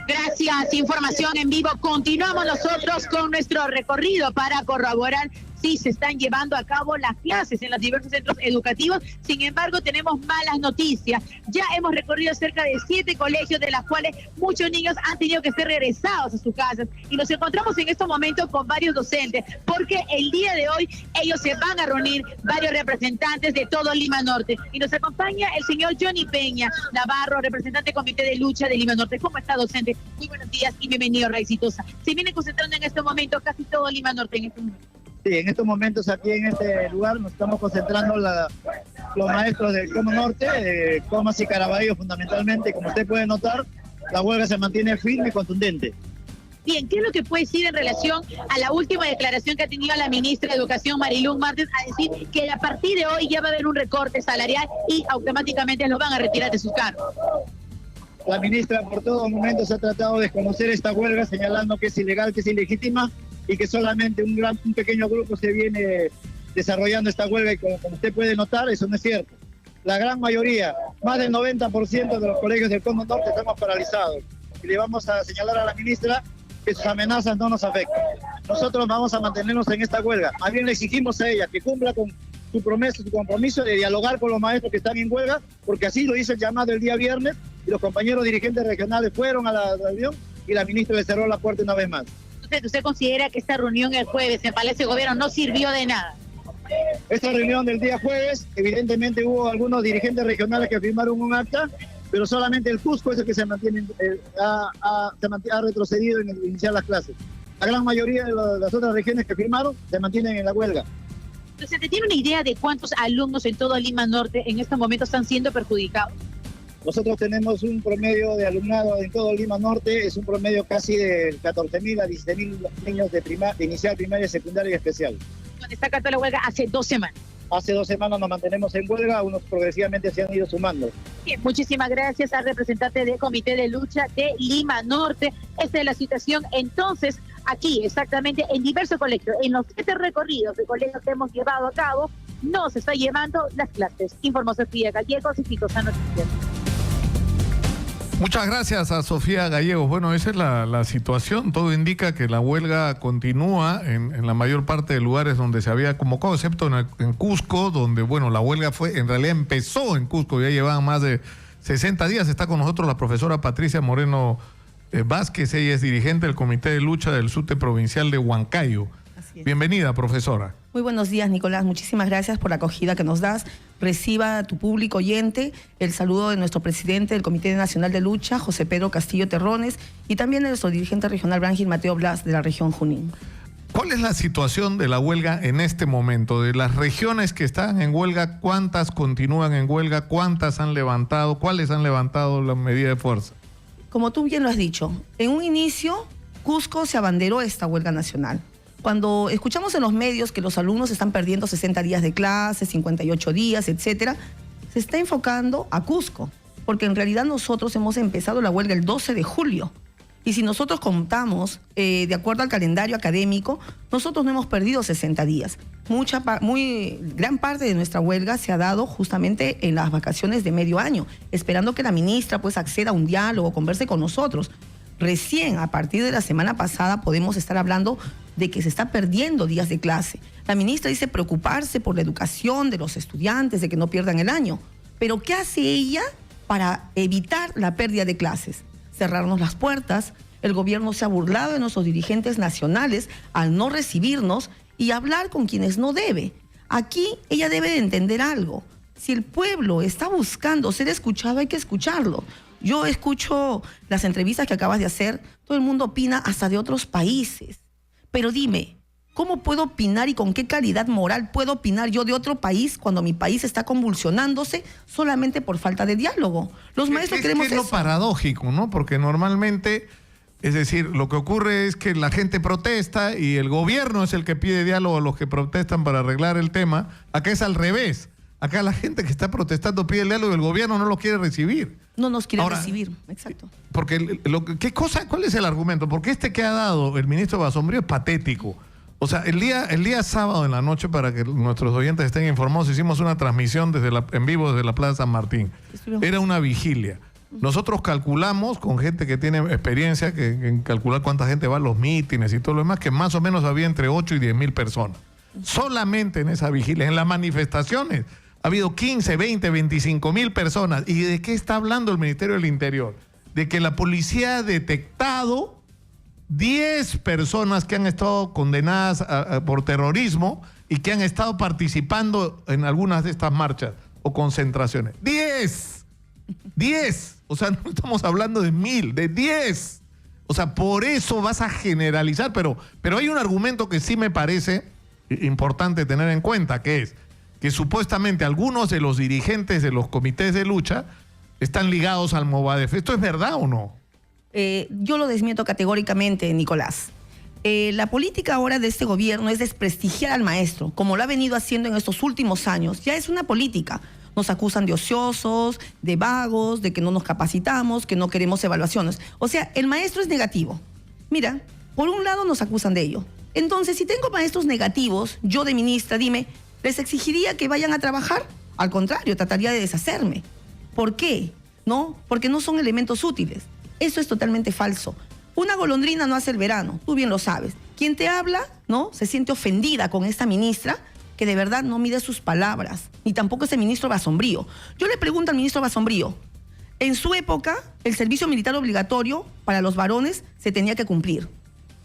Gracias, información en vivo. Continuamos nosotros con nuestro recorrido para corroborar si se están llevando a cabo las clases en los diversos centros educativos. Sin embargo, tenemos malas noticias. Ya hemos recorrido cerca de 7 colegios, de las cuales muchos niños han tenido que ser regresados a sus casas. Y nos encontramos en estos momentos con varios docentes, porque el día de hoy ellos se van a reunir, varios representantes de todo Lima Norte. Y nos acompaña el señor Johnny Peña Navarro, representante del Comité de Lucha de Lima Norte. ¿Cómo está, docente? Muy buenos días y bienvenido a Radio Exitosa. Se viene concentrando en este momento casi todo Lima Norte en este momento. Sí, en estos momentos aquí en este lugar nos estamos concentrando los maestros del Cono Norte, Comas y Caraballo fundamentalmente. Como usted puede notar, la huelga se mantiene firme y contundente. Bien, ¿qué es lo que puede decir en relación a la última declaración que ha tenido la ministra de Educación, Mariluz Martens, a decir que a partir de hoy ya va a haber un recorte salarial y automáticamente los van a retirar de sus cargos? La ministra por todos momentos ha tratado de desconocer esta huelga, señalando que es ilegal, que es ilegítima, y que solamente un pequeño grupo se viene desarrollando esta huelga, y como usted puede notar, eso no es cierto. La gran mayoría, más del 90% de los colegios del Cono Norte estamos paralizados, y le vamos a señalar a la ministra que sus amenazas no nos afectan. Nosotros vamos a mantenernos en esta huelga. Más bien le exigimos a ella que cumpla con su promesa, su compromiso de dialogar con los maestros que están en huelga, porque así lo hizo el llamado el día viernes, y los compañeros dirigentes regionales fueron a la reunión y la ministra le cerró la puerta una vez más. ¿Usted considera que esta reunión el jueves en Palacio de Gobierno no sirvió de nada? Esta reunión del día jueves, evidentemente hubo algunos dirigentes regionales que firmaron un acta, pero solamente el Cusco es el que se mantiene, ha retrocedido en iniciar las clases. La gran mayoría de las otras regiones que firmaron se mantienen en la huelga. ¿Se tiene una idea de cuántos alumnos en todo Lima Norte en estos momentos están siendo perjudicados? Nosotros tenemos un promedio de alumnado en todo Lima Norte, es un promedio casi de 14.000 a 16.000 niños de inicial, primaria, secundaria y especial. Donde está acá toda la huelga hace 2 semanas. Hace 2 semanas nos mantenemos en huelga, unos progresivamente se han ido sumando. Bien, muchísimas gracias al representante del Comité de Lucha de Lima Norte. Esta es la situación entonces aquí, exactamente en diversos colegios. En los 7 recorridos de colegios que hemos llevado a cabo, no se está llevando las clases. Informó Sofía Gallegos, Exitosa Noticias. Muchas gracias a Sofía Gallegos. Bueno, esa es la situación. Todo indica que la huelga continúa en la mayor parte de lugares donde se había convocado, excepto en Cusco, donde, bueno, la huelga en realidad empezó en Cusco, ya llevaban más de 60 días. Está con nosotros la profesora Patricia Moreno Vázquez. Ella es dirigente del Comité de Lucha del SUTE Provincial de Huancayo. Bienvenida, profesora. Muy buenos días, Nicolás. Muchísimas gracias por la acogida que nos das. Reciba a tu público oyente el saludo de nuestro presidente del Comité Nacional de Lucha, José Pedro Castillo Terrones, y también de nuestro dirigente regional Brangil Mateo Blas, de la región Junín. ¿Cuál es la situación de la huelga en este momento? De las regiones que están en huelga, ¿cuántas continúan en huelga? ¿Cuántas han levantado? ¿Cuáles han levantado la medida de fuerza? Como tú bien lo has dicho, en un inicio, Cusco se abanderó esta huelga nacional. Cuando escuchamos en los medios que los alumnos están perdiendo 60 días de clase, 58 días, etcétera, se está enfocando a Cusco, porque en realidad nosotros hemos empezado la huelga el 12 de julio. Y si nosotros contamos, de acuerdo al calendario académico, nosotros no hemos perdido 60 días. Gran parte de nuestra huelga se ha dado justamente en las vacaciones de medio año, esperando que la ministra pues acceda a un diálogo, converse con nosotros. Recién, a partir de la semana pasada, podemos estar hablando de que se está perdiendo días de clase. La ministra dice preocuparse por la educación de los estudiantes, de que no pierdan el año. Pero ¿qué hace ella para evitar la pérdida de clases? Cerrarnos las puertas. El gobierno se ha burlado de nuestros dirigentes nacionales al no recibirnos y hablar con quienes no debe. Aquí ella debe de entender algo. Si el pueblo está buscando ser escuchado, hay que escucharlo. Yo escucho las entrevistas que acabas de hacer, todo el mundo opina hasta de otros países. Pero dime, ¿cómo puedo opinar y con qué calidad moral puedo opinar yo de otro país cuando mi país está convulsionándose solamente por falta de diálogo? Los maestros queremos eso. Es lo paradójico, ¿no? Porque normalmente, es decir, lo que ocurre es que la gente protesta y el gobierno es el que pide diálogo a los que protestan para arreglar el tema. Acá es al revés. Acá la gente que está protestando pide el diálogo y el gobierno no lo quiere recibir. No nos quiere recibir, exacto. Porque, ¿cuál es el argumento? Porque que ha dado el ministro Basombrío es patético. O sea, el día sábado en la noche, para que nuestros oyentes estén informados, hicimos una transmisión en vivo desde la Plaza San Martín. Era una vigilia. Nosotros calculamos, con gente que tiene experiencia, en calcular cuánta gente va a los mítines y todo lo demás, que más o menos había entre 8 y 10 mil personas. Solamente en esa vigilia, en las manifestaciones, ha habido 15, 20, 25 mil personas. ¿Y de qué está hablando el Ministerio del Interior? De que la policía ha detectado 10 personas que han estado condenadas por terrorismo y que han estado participando en algunas de estas marchas o concentraciones. ¡10! ¡10! O sea, no estamos hablando de 1000, de 10. O sea, por eso vas a generalizar, pero hay un argumento que sí me parece importante tener en cuenta, que es que supuestamente algunos de los dirigentes de los comités de lucha están ligados al Movadef. ¿Esto es verdad o no? Yo lo desmiento categóricamente, Nicolás. La política ahora de este gobierno es desprestigiar al maestro, como lo ha venido haciendo en estos últimos años. Ya es una política. Nos acusan de ociosos, de vagos, de que no nos capacitamos, que no queremos evaluaciones. O sea, el maestro es negativo. Mira, por un lado nos acusan de ello. Entonces, si tengo maestros negativos, yo de ministra, dime, ¿les exigiría que vayan a trabajar? Al contrario, trataría de deshacerme. ¿Por qué? ¿No? Porque no son elementos útiles. Eso es totalmente falso. Una golondrina no hace el verano, tú bien lo sabes. Quien te habla, ¿no?, se siente ofendida con esta ministra que de verdad no mide sus palabras, ni tampoco ese ministro Basombrío. Yo le pregunto al ministro Basombrío, en su época, el servicio militar obligatorio para los varones se tenía que cumplir.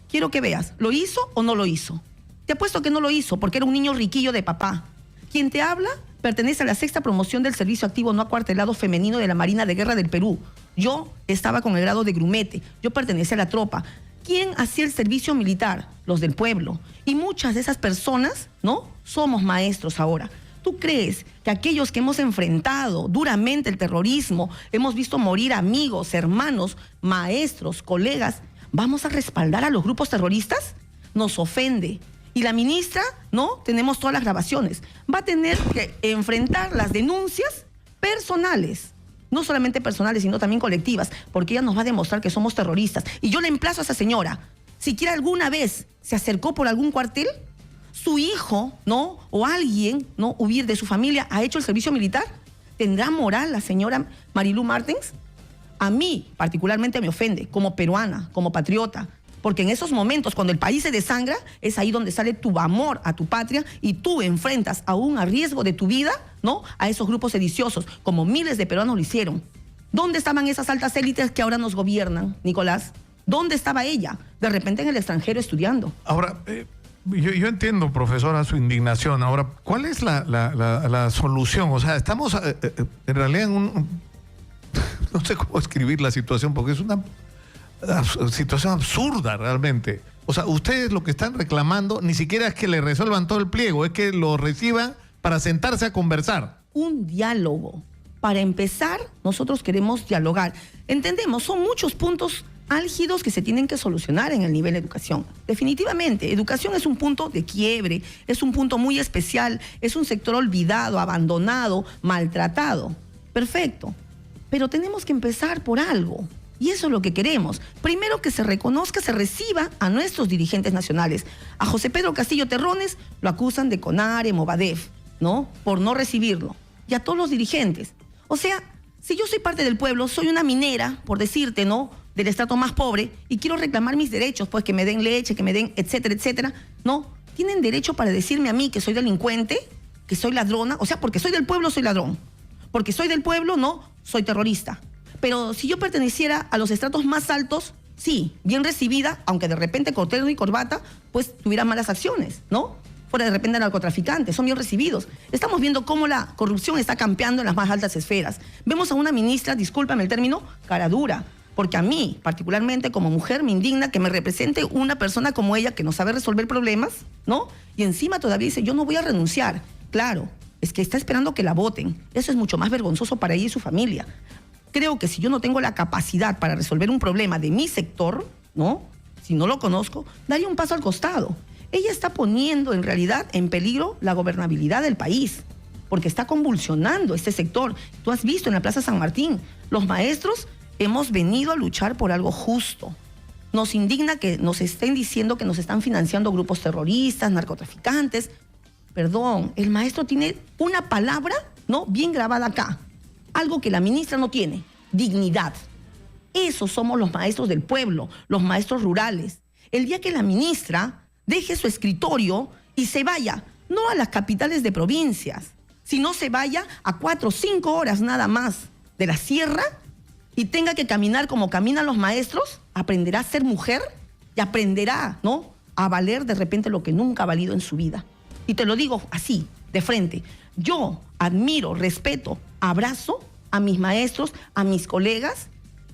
Quiero que veas, ¿lo hizo o no lo hizo? Te apuesto que no lo hizo, porque era un niño riquillo de papá. Quien te habla pertenece a la 6ª promoción del servicio activo no acuartelado femenino de la Marina de Guerra del Perú. Yo estaba con el grado de grumete, yo pertenecía a la tropa. ¿Quién hacía el servicio militar? Los del pueblo. Y muchas de esas personas, ¿no? Somos maestros ahora. ¿Tú crees que aquellos que hemos enfrentado duramente el terrorismo, hemos visto morir amigos, hermanos, maestros, colegas, vamos a respaldar a los grupos terroristas? Nos ofende. Y la ministra, ¿no? Tenemos todas las grabaciones. Va a tener que enfrentar las denuncias personales. No solamente personales, sino también colectivas, porque ella nos va a demostrar que somos terroristas. Y yo le emplazo a esa señora, si quiera alguna vez se acercó por algún cuartel, su hijo, ¿no? O alguien, ¿no? Huir de su familia, ha hecho el servicio militar, ¿tendrá moral la señora Marilu Martens? A mí particularmente me ofende, como peruana, como patriota, porque en esos momentos, cuando el país se desangra, es ahí donde sale tu amor a tu patria y tú enfrentas aún a riesgo de tu vida, ¿no? A esos grupos sediciosos, como miles de peruanos lo hicieron. ¿Dónde estaban esas altas élites que ahora nos gobiernan, Nicolás? ¿Dónde estaba ella? De repente en el extranjero estudiando. Ahora, yo entiendo, profesora, su indignación. Ahora, ¿cuál es la solución? O sea, estamos en realidad en un... No sé cómo escribir la situación, porque es una situación absurda realmente. O sea, ustedes lo que están reclamando ni siquiera es que le resuelvan todo el pliego, es que lo reciban para sentarse a conversar. Un diálogo. Para empezar, nosotros queremos dialogar. Entendemos, son muchos puntos álgidos que se tienen que solucionar en el nivel de educación. Definitivamente, educación es un punto de quiebre, es un punto muy especial, es un sector olvidado, abandonado, maltratado. Perfecto. Pero tenemos que empezar por algo. Y eso es lo que queremos. Primero, que se reconozca, se reciba a nuestros dirigentes nacionales. A José Pedro Castillo Terrones lo acusan de CONARE, Movadef, ¿no? Por no recibirlo. Y a todos los dirigentes. O sea, si yo soy parte del pueblo, soy una minera, por decirte, ¿no? Del estrato más pobre, y quiero reclamar mis derechos, pues que me den leche, que me den, etcétera, etcétera, ¿no? ¿Tienen derecho para decirme a mí que soy delincuente, que soy ladrona? O sea, porque soy del pueblo, soy ladrón. Porque soy del pueblo, no, soy terrorista. Pero si yo perteneciera a los estratos más altos, sí, bien recibida, aunque de repente con terno y corbata, pues tuviera malas acciones, ¿no? Fuera de repente narcotraficantes, son bien recibidos. Estamos viendo cómo la corrupción está campeando en las más altas esferas. Vemos a una ministra, discúlpame el término, cara dura, porque a mí, particularmente como mujer, me indigna que me represente una persona como ella que no sabe resolver problemas, ¿no? Y encima todavía dice, yo no voy a renunciar. Claro, es que está esperando que la voten. Eso es mucho más vergonzoso para ella y su familia. Creo que si yo no tengo la capacidad para resolver un problema de mi sector, ¿no? Si no lo conozco, daría un paso al costado. Ella está poniendo en realidad en peligro la gobernabilidad del país, porque está convulsionando este sector. Tú has visto en la Plaza San Martín, los maestros hemos venido a luchar por algo justo. Nos indigna que nos estén diciendo que nos están financiando grupos terroristas, narcotraficantes. Perdón, el maestro tiene una palabra, ¿no? Bien grabada acá. Algo que la ministra no tiene, dignidad. Esos somos los maestros del pueblo, los maestros rurales. El día que la ministra deje su escritorio y se vaya, no a las capitales de provincias, sino se vaya a 4 o 5 horas nada más de la sierra y tenga que caminar como caminan los maestros, aprenderá a ser mujer y aprenderá, ¿no?, a valer de repente lo que nunca ha valido en su vida. Y te lo digo así, de frente. Yo admiro, respeto, abrazo a mis maestros, a mis colegas,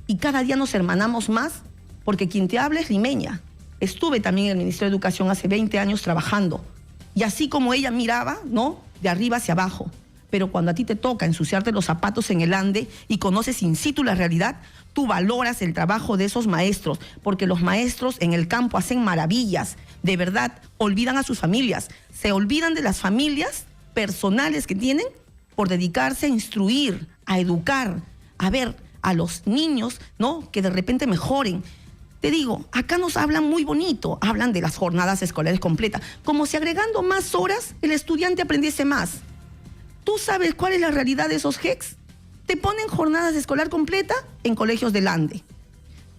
y cada día nos hermanamos más, porque quien te habla es limeña. Estuve también en el Ministerio de Educación hace 20 años trabajando, y así como ella miraba, ¿no?, de arriba hacia abajo. Pero cuando a ti te toca ensuciarte los zapatos en el ande y conoces in situ la realidad, tú valoras el trabajo de esos maestros, porque los maestros en el campo hacen maravillas, de verdad, olvidan a sus familias, se olvidan de las familias personales que tienen por dedicarse a instruir, a educar, a ver a los niños, ¿no?, que de repente mejoren. Te digo, acá nos hablan muy bonito, hablan de las jornadas escolares completas, como si agregando más horas el estudiante aprendiese más. ¿Tú sabes cuál es la realidad de esos GECs? Te ponen jornadas de escolar completa en colegios del Ande.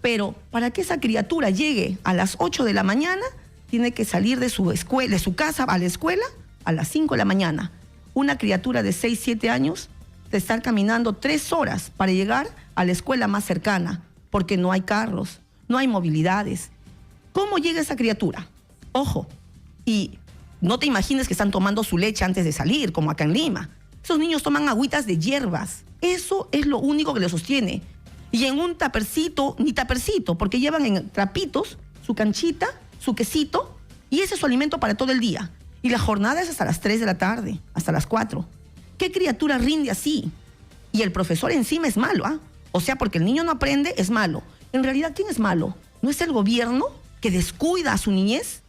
Pero para que esa criatura llegue a las 8 de la mañana, tiene que salir de su escuela, de su casa a la escuela a las 5 de la mañana. Una criatura de 6, 7 años de estar caminando 3 horas para llegar a la escuela más cercana, porque no hay carros, no hay movilidades. ¿Cómo llega esa criatura? Ojo, y no te imagines que están tomando su leche antes de salir, como acá en Lima. Esos niños toman agüitas de hierbas. Eso es lo único que les sostiene. Y en un tapercito, ni tapercito, porque llevan en trapitos su canchita, su quesito, y ese es su alimento para todo el día. Y la jornada es hasta las 3 de la tarde, hasta las 4. ¿Qué criatura rinde así? Y el profesor encima es malo, ¿ah? O sea, porque el niño no aprende, es malo. En realidad, ¿quién es malo? ¿No es el gobierno que descuida a su niñez?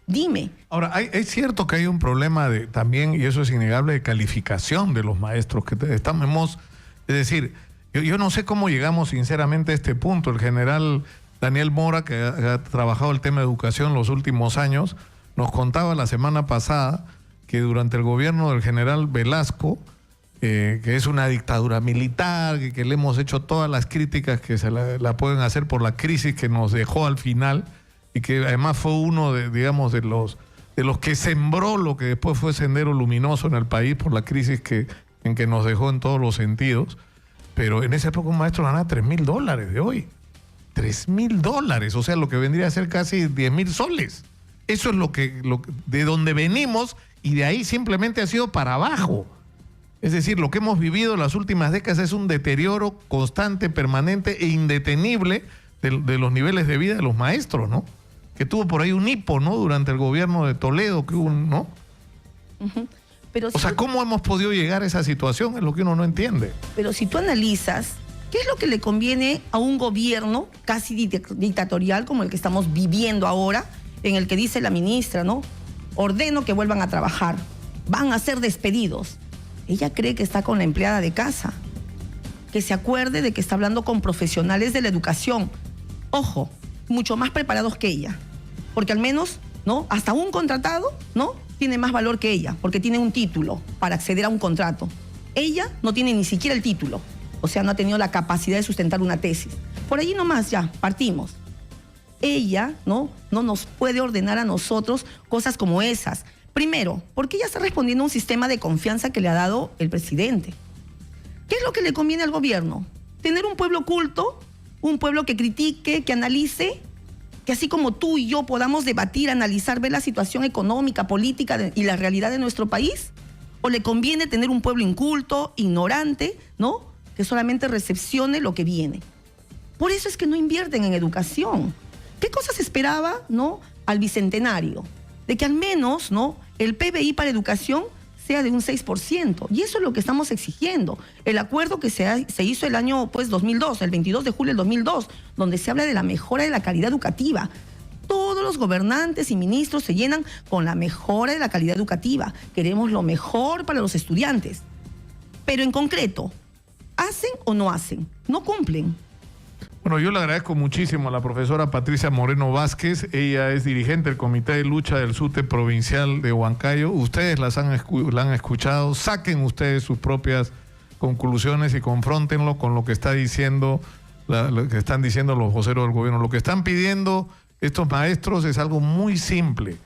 Dime. Ahora, es cierto que hay un problema también, y eso es innegable, de calificación de los maestros que estamos. Es decir, yo no sé cómo llegamos sinceramente a este punto. El general Daniel Mora, que ha trabajado el tema de educación los últimos años, nos contaba la semana pasada que durante el gobierno del general Velasco, que es una dictadura militar, que le hemos hecho todas las críticas que se la pueden hacer por la crisis que nos dejó al final, y que además fue uno de los que sembró lo que después fue Sendero Luminoso en el país por la crisis en que nos dejó en todos los sentidos. Pero en esa época un maestro ganaba $3,000 de hoy. $3,000, o sea, lo que vendría a ser casi 10,000 soles. Eso es de donde venimos, y de ahí simplemente ha sido para abajo. Es decir, lo que hemos vivido en las últimas décadas es un deterioro constante, permanente e indetenible de los niveles de vida de los maestros, ¿no? Que tuvo por ahí un hipo, ¿no? Durante el gobierno de Toledo, que hubo, ¿no? Pero o sea, ¿cómo hemos podido llegar a esa situación? Es lo que uno no entiende. Pero si tú analizas, ¿qué es lo que le conviene a un gobierno casi dictatorial como el que estamos viviendo ahora, en el que dice la ministra, ¿no? Ordeno que vuelvan a trabajar, van a ser despedidos. Ella cree que está con la empleada de casa. Que se acuerde de que está hablando con profesionales de la educación. Ojo, mucho más preparados que ella. Porque al menos, ¿no? Hasta un contratado, ¿no? Tiene más valor que ella, porque tiene un título para acceder a un contrato. Ella no tiene ni siquiera el título. O sea, no ha tenido la capacidad de sustentar una tesis. Por allí nomás ya, partimos. Ella, no nos puede ordenar a nosotros cosas como esas. Primero, porque ella está respondiendo a un sistema de confianza que le ha dado el presidente. ¿Qué es lo que le conviene al gobierno? Tener un pueblo culto, un pueblo que critique, que analice, que así como tú y yo podamos debatir, analizar, ver la situación económica, política y la realidad de nuestro país. ¿O le conviene tener un pueblo inculto, ignorante, ¿no? Que solamente recepcione lo que viene? Por eso es que no invierten en educación. ¿Qué cosas esperaba, no, al bicentenario? De que al menos, ¿no?, el PBI para educación sea de un 6%. Y eso es lo que estamos exigiendo. El acuerdo que se hizo el año 2002, el 22 de julio del 2002, donde se habla de la mejora de la calidad educativa. Todos los gobernantes y ministros se llenan con la mejora de la calidad educativa. Queremos lo mejor para los estudiantes. Pero en concreto, ¿hacen o no hacen? No cumplen. Bueno, yo le agradezco muchísimo a la profesora Patricia Moreno Vázquez. Ella es dirigente del Comité de Lucha del SUTE Provincial de Huancayo. Ustedes la han escuchado. Saquen ustedes sus propias conclusiones y confróntenlo con lo que están diciendo los voceros del gobierno. Lo que están pidiendo estos maestros es algo muy simple: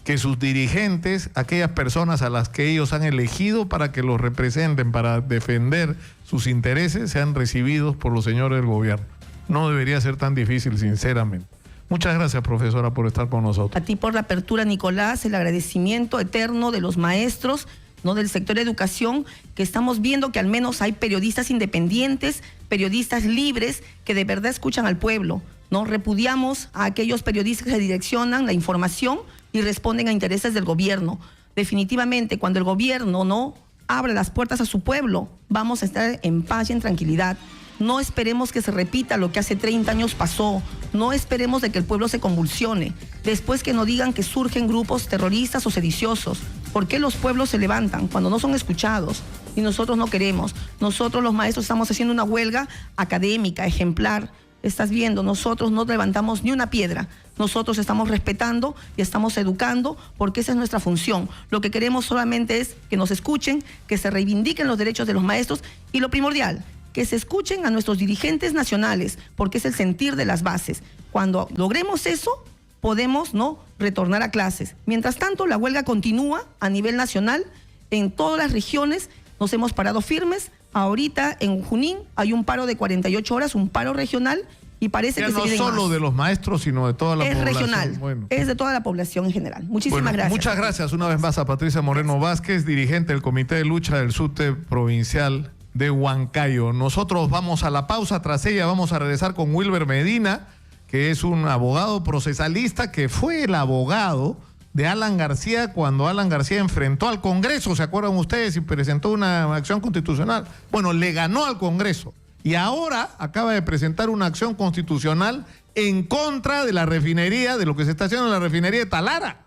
que sus dirigentes, aquellas personas a las que ellos han elegido para que los representen, para defender sus intereses, sean recibidos por los señores del gobierno. No debería ser tan difícil, sinceramente. Muchas gracias, profesora, por estar con nosotros. A ti por la apertura, Nicolás, el agradecimiento eterno de los maestros, ¿no?, del sector de educación, que estamos viendo que al menos hay periodistas independientes, periodistas libres, que de verdad escuchan al pueblo, ¿no? Repudiamos a aquellos periodistas que direccionan la información y responden a intereses del gobierno. Definitivamente, cuando el gobierno no abre las puertas a su pueblo, vamos a estar en paz y en tranquilidad. No esperemos que se repita lo que hace 30 años pasó. No esperemos de que el pueblo se convulsione. Después que no digan que surgen grupos terroristas o sediciosos. ¿Por qué los pueblos se levantan cuando no son escuchados? Y nosotros no queremos. Nosotros los maestros estamos haciendo una huelga académica, ejemplar. Estás viendo, nosotros no levantamos ni una piedra. Nosotros estamos respetando y estamos educando, porque esa es nuestra función. Lo que queremos solamente es que nos escuchen, que se reivindiquen los derechos de los maestros, y lo primordial, que se escuchen a nuestros dirigentes nacionales, porque es el sentir de las bases. Cuando logremos eso, podemos, ¿no?, retornar a clases. Mientras tanto, la huelga continúa a nivel nacional, en todas las regiones. Nos hemos parado firmes. Ahorita en Junín hay un paro de 48 horas, un paro regional, y parece que se vienen más. No solo de los maestros, sino de toda la población. Es regional, bueno, es de toda la población en general. Muchísimas gracias. Muchas gracias una vez más a Patricia Moreno Vázquez, dirigente del Comité de Lucha del SUTE Provincial de Huancayo. Nosotros vamos a la pausa. Tras ella vamos a regresar con Wilber Medina, que es un abogado procesalista que fue el abogado de Alan García cuando Alan García enfrentó al Congreso, ¿se acuerdan ustedes? Y presentó una acción constitucional. Bueno, le ganó al Congreso y ahora acaba de presentar una acción constitucional en contra de la refinería, de lo que se está haciendo en la refinería de Talara.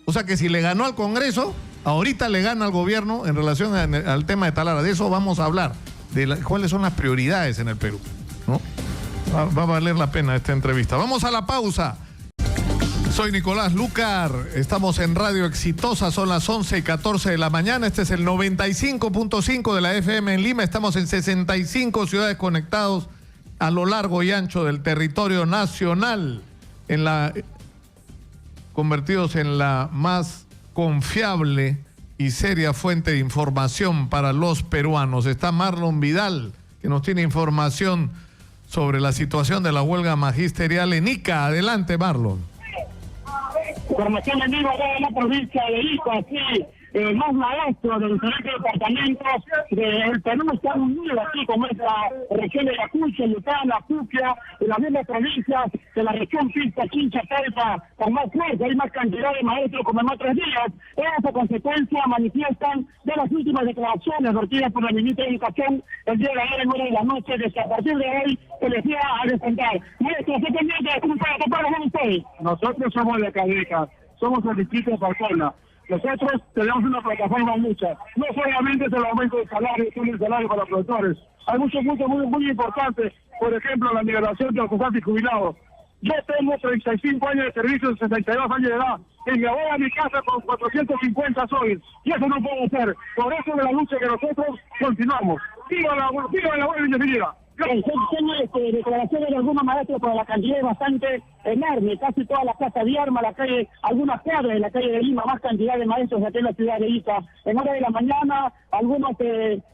O sea que si le ganó al Congreso, ahorita le gana al gobierno en relación al tema de Talara. De eso vamos a hablar, de cuáles son las prioridades en el Perú, ¿no? Va a valer la pena esta entrevista. Vamos a la pausa. Soy Nicolás Lucar, estamos en Radio Exitosa, son las 11:14 de la mañana, este es el 95.5 de la FM en Lima, estamos en 65 ciudades conectados a lo largo y ancho del territorio nacional, convertidos en la más confiable y seria fuente de información para los peruanos. Está Marlon Vidal, que nos tiene información sobre la situación de la huelga magisterial en Ica. Adelante, Marlon. Información en vivo de la provincia de Ica, sí. Los maestros de diferentes departamentos del Perú están unidos aquí con esta región de Ayacucho, Lucana, Puquia, y las mismas provincias de la región Pisca, Chincha, Talpa, con más fuerza, hay más cantidad de maestros como en otros días. Esa consecuencia manifiestan de las últimas declaraciones vertidas por la ministra de Educación el día de ayer en hora de la noche, de que a partir de hoy se les iba a descontar. Maestros, ¿qué pendiente de cómo son ustedes? Nosotros somos de Cadeca, somos el distrito de Parcona. Nosotros tenemos una plataforma mucha. No solamente es el aumento del salario, es el salario para los productores. Hay muchos puntos muy importantes. Por ejemplo, la migración de los cesantes jubilados. Yo tengo 35 años de servicio, 62 años de edad. Y me voy a mi casa con 450 soles. Y eso no puede ser. Por eso de la lucha que nosotros continuamos. ¡Viva la buena bienvenida! Son declaraciones de algunos maestros, pero la cantidad es bastante enorme, casi toda la Plaza de Armas, la calle, algunas cuadras de la calle de Lima, más cantidad de maestros aquí en la ciudad de Ica. En hora de la mañana, algunos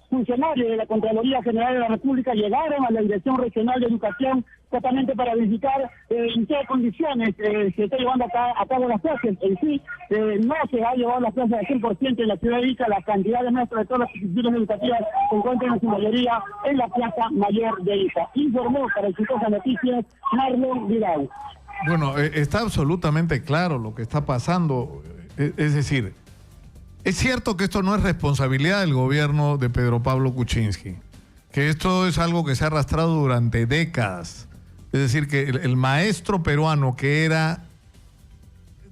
funcionarios de la Contraloría General de la República llegaron a la Dirección Regional de Educación justamente para verificar en qué condiciones se está llevando a cabo las clases. En sí, no se ha llevado las clases al 100% en la ciudad de Ica. La cantidad de maestros de todas las instituciones educativas se encuentran en su mayoría en la Plaza Mayor de Ica. Informó para Exitosa Noticias Marlon Vidal. Bueno, está absolutamente claro lo que está pasando. Es decir, es cierto que esto no es responsabilidad del gobierno de Pedro Pablo Kuczynski, que esto es algo que se ha arrastrado durante décadas. Es decir, que el maestro peruano, que era,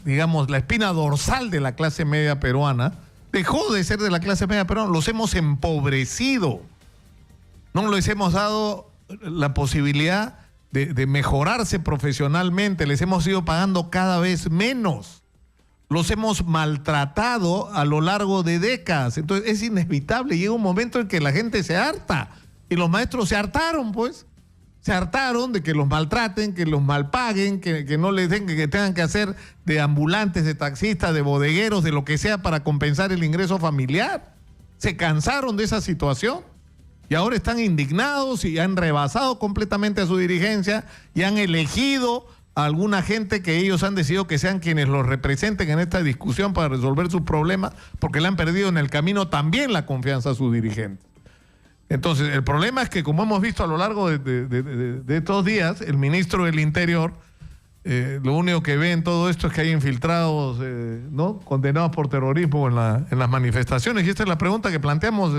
digamos, la espina dorsal de la clase media peruana, dejó de ser de la clase media peruana. Los hemos empobrecido. No les hemos dado la posibilidad de mejorarse profesionalmente. Les hemos ido pagando cada vez menos. Los hemos maltratado a lo largo de décadas. Entonces es inevitable. Llega un momento en que la gente se harta. Y los maestros se hartaron, pues. Se hartaron de que los maltraten, que los malpaguen, que no les den, que tengan que hacer de ambulantes, de taxistas, de bodegueros, de lo que sea para compensar el ingreso familiar. Se cansaron de esa situación y ahora están indignados y han rebasado completamente a su dirigencia y han elegido a alguna gente que ellos han decidido que sean quienes los representen en esta discusión para resolver sus problemas, porque le han perdido en el camino también la confianza a sus dirigentes. Entonces, el problema es que, como hemos visto a lo largo de estos días, el ministro del Interior, lo único que ve en todo esto es que hay infiltrados, ¿no?, condenados por terrorismo en las manifestaciones. Y esta es la pregunta que planteamos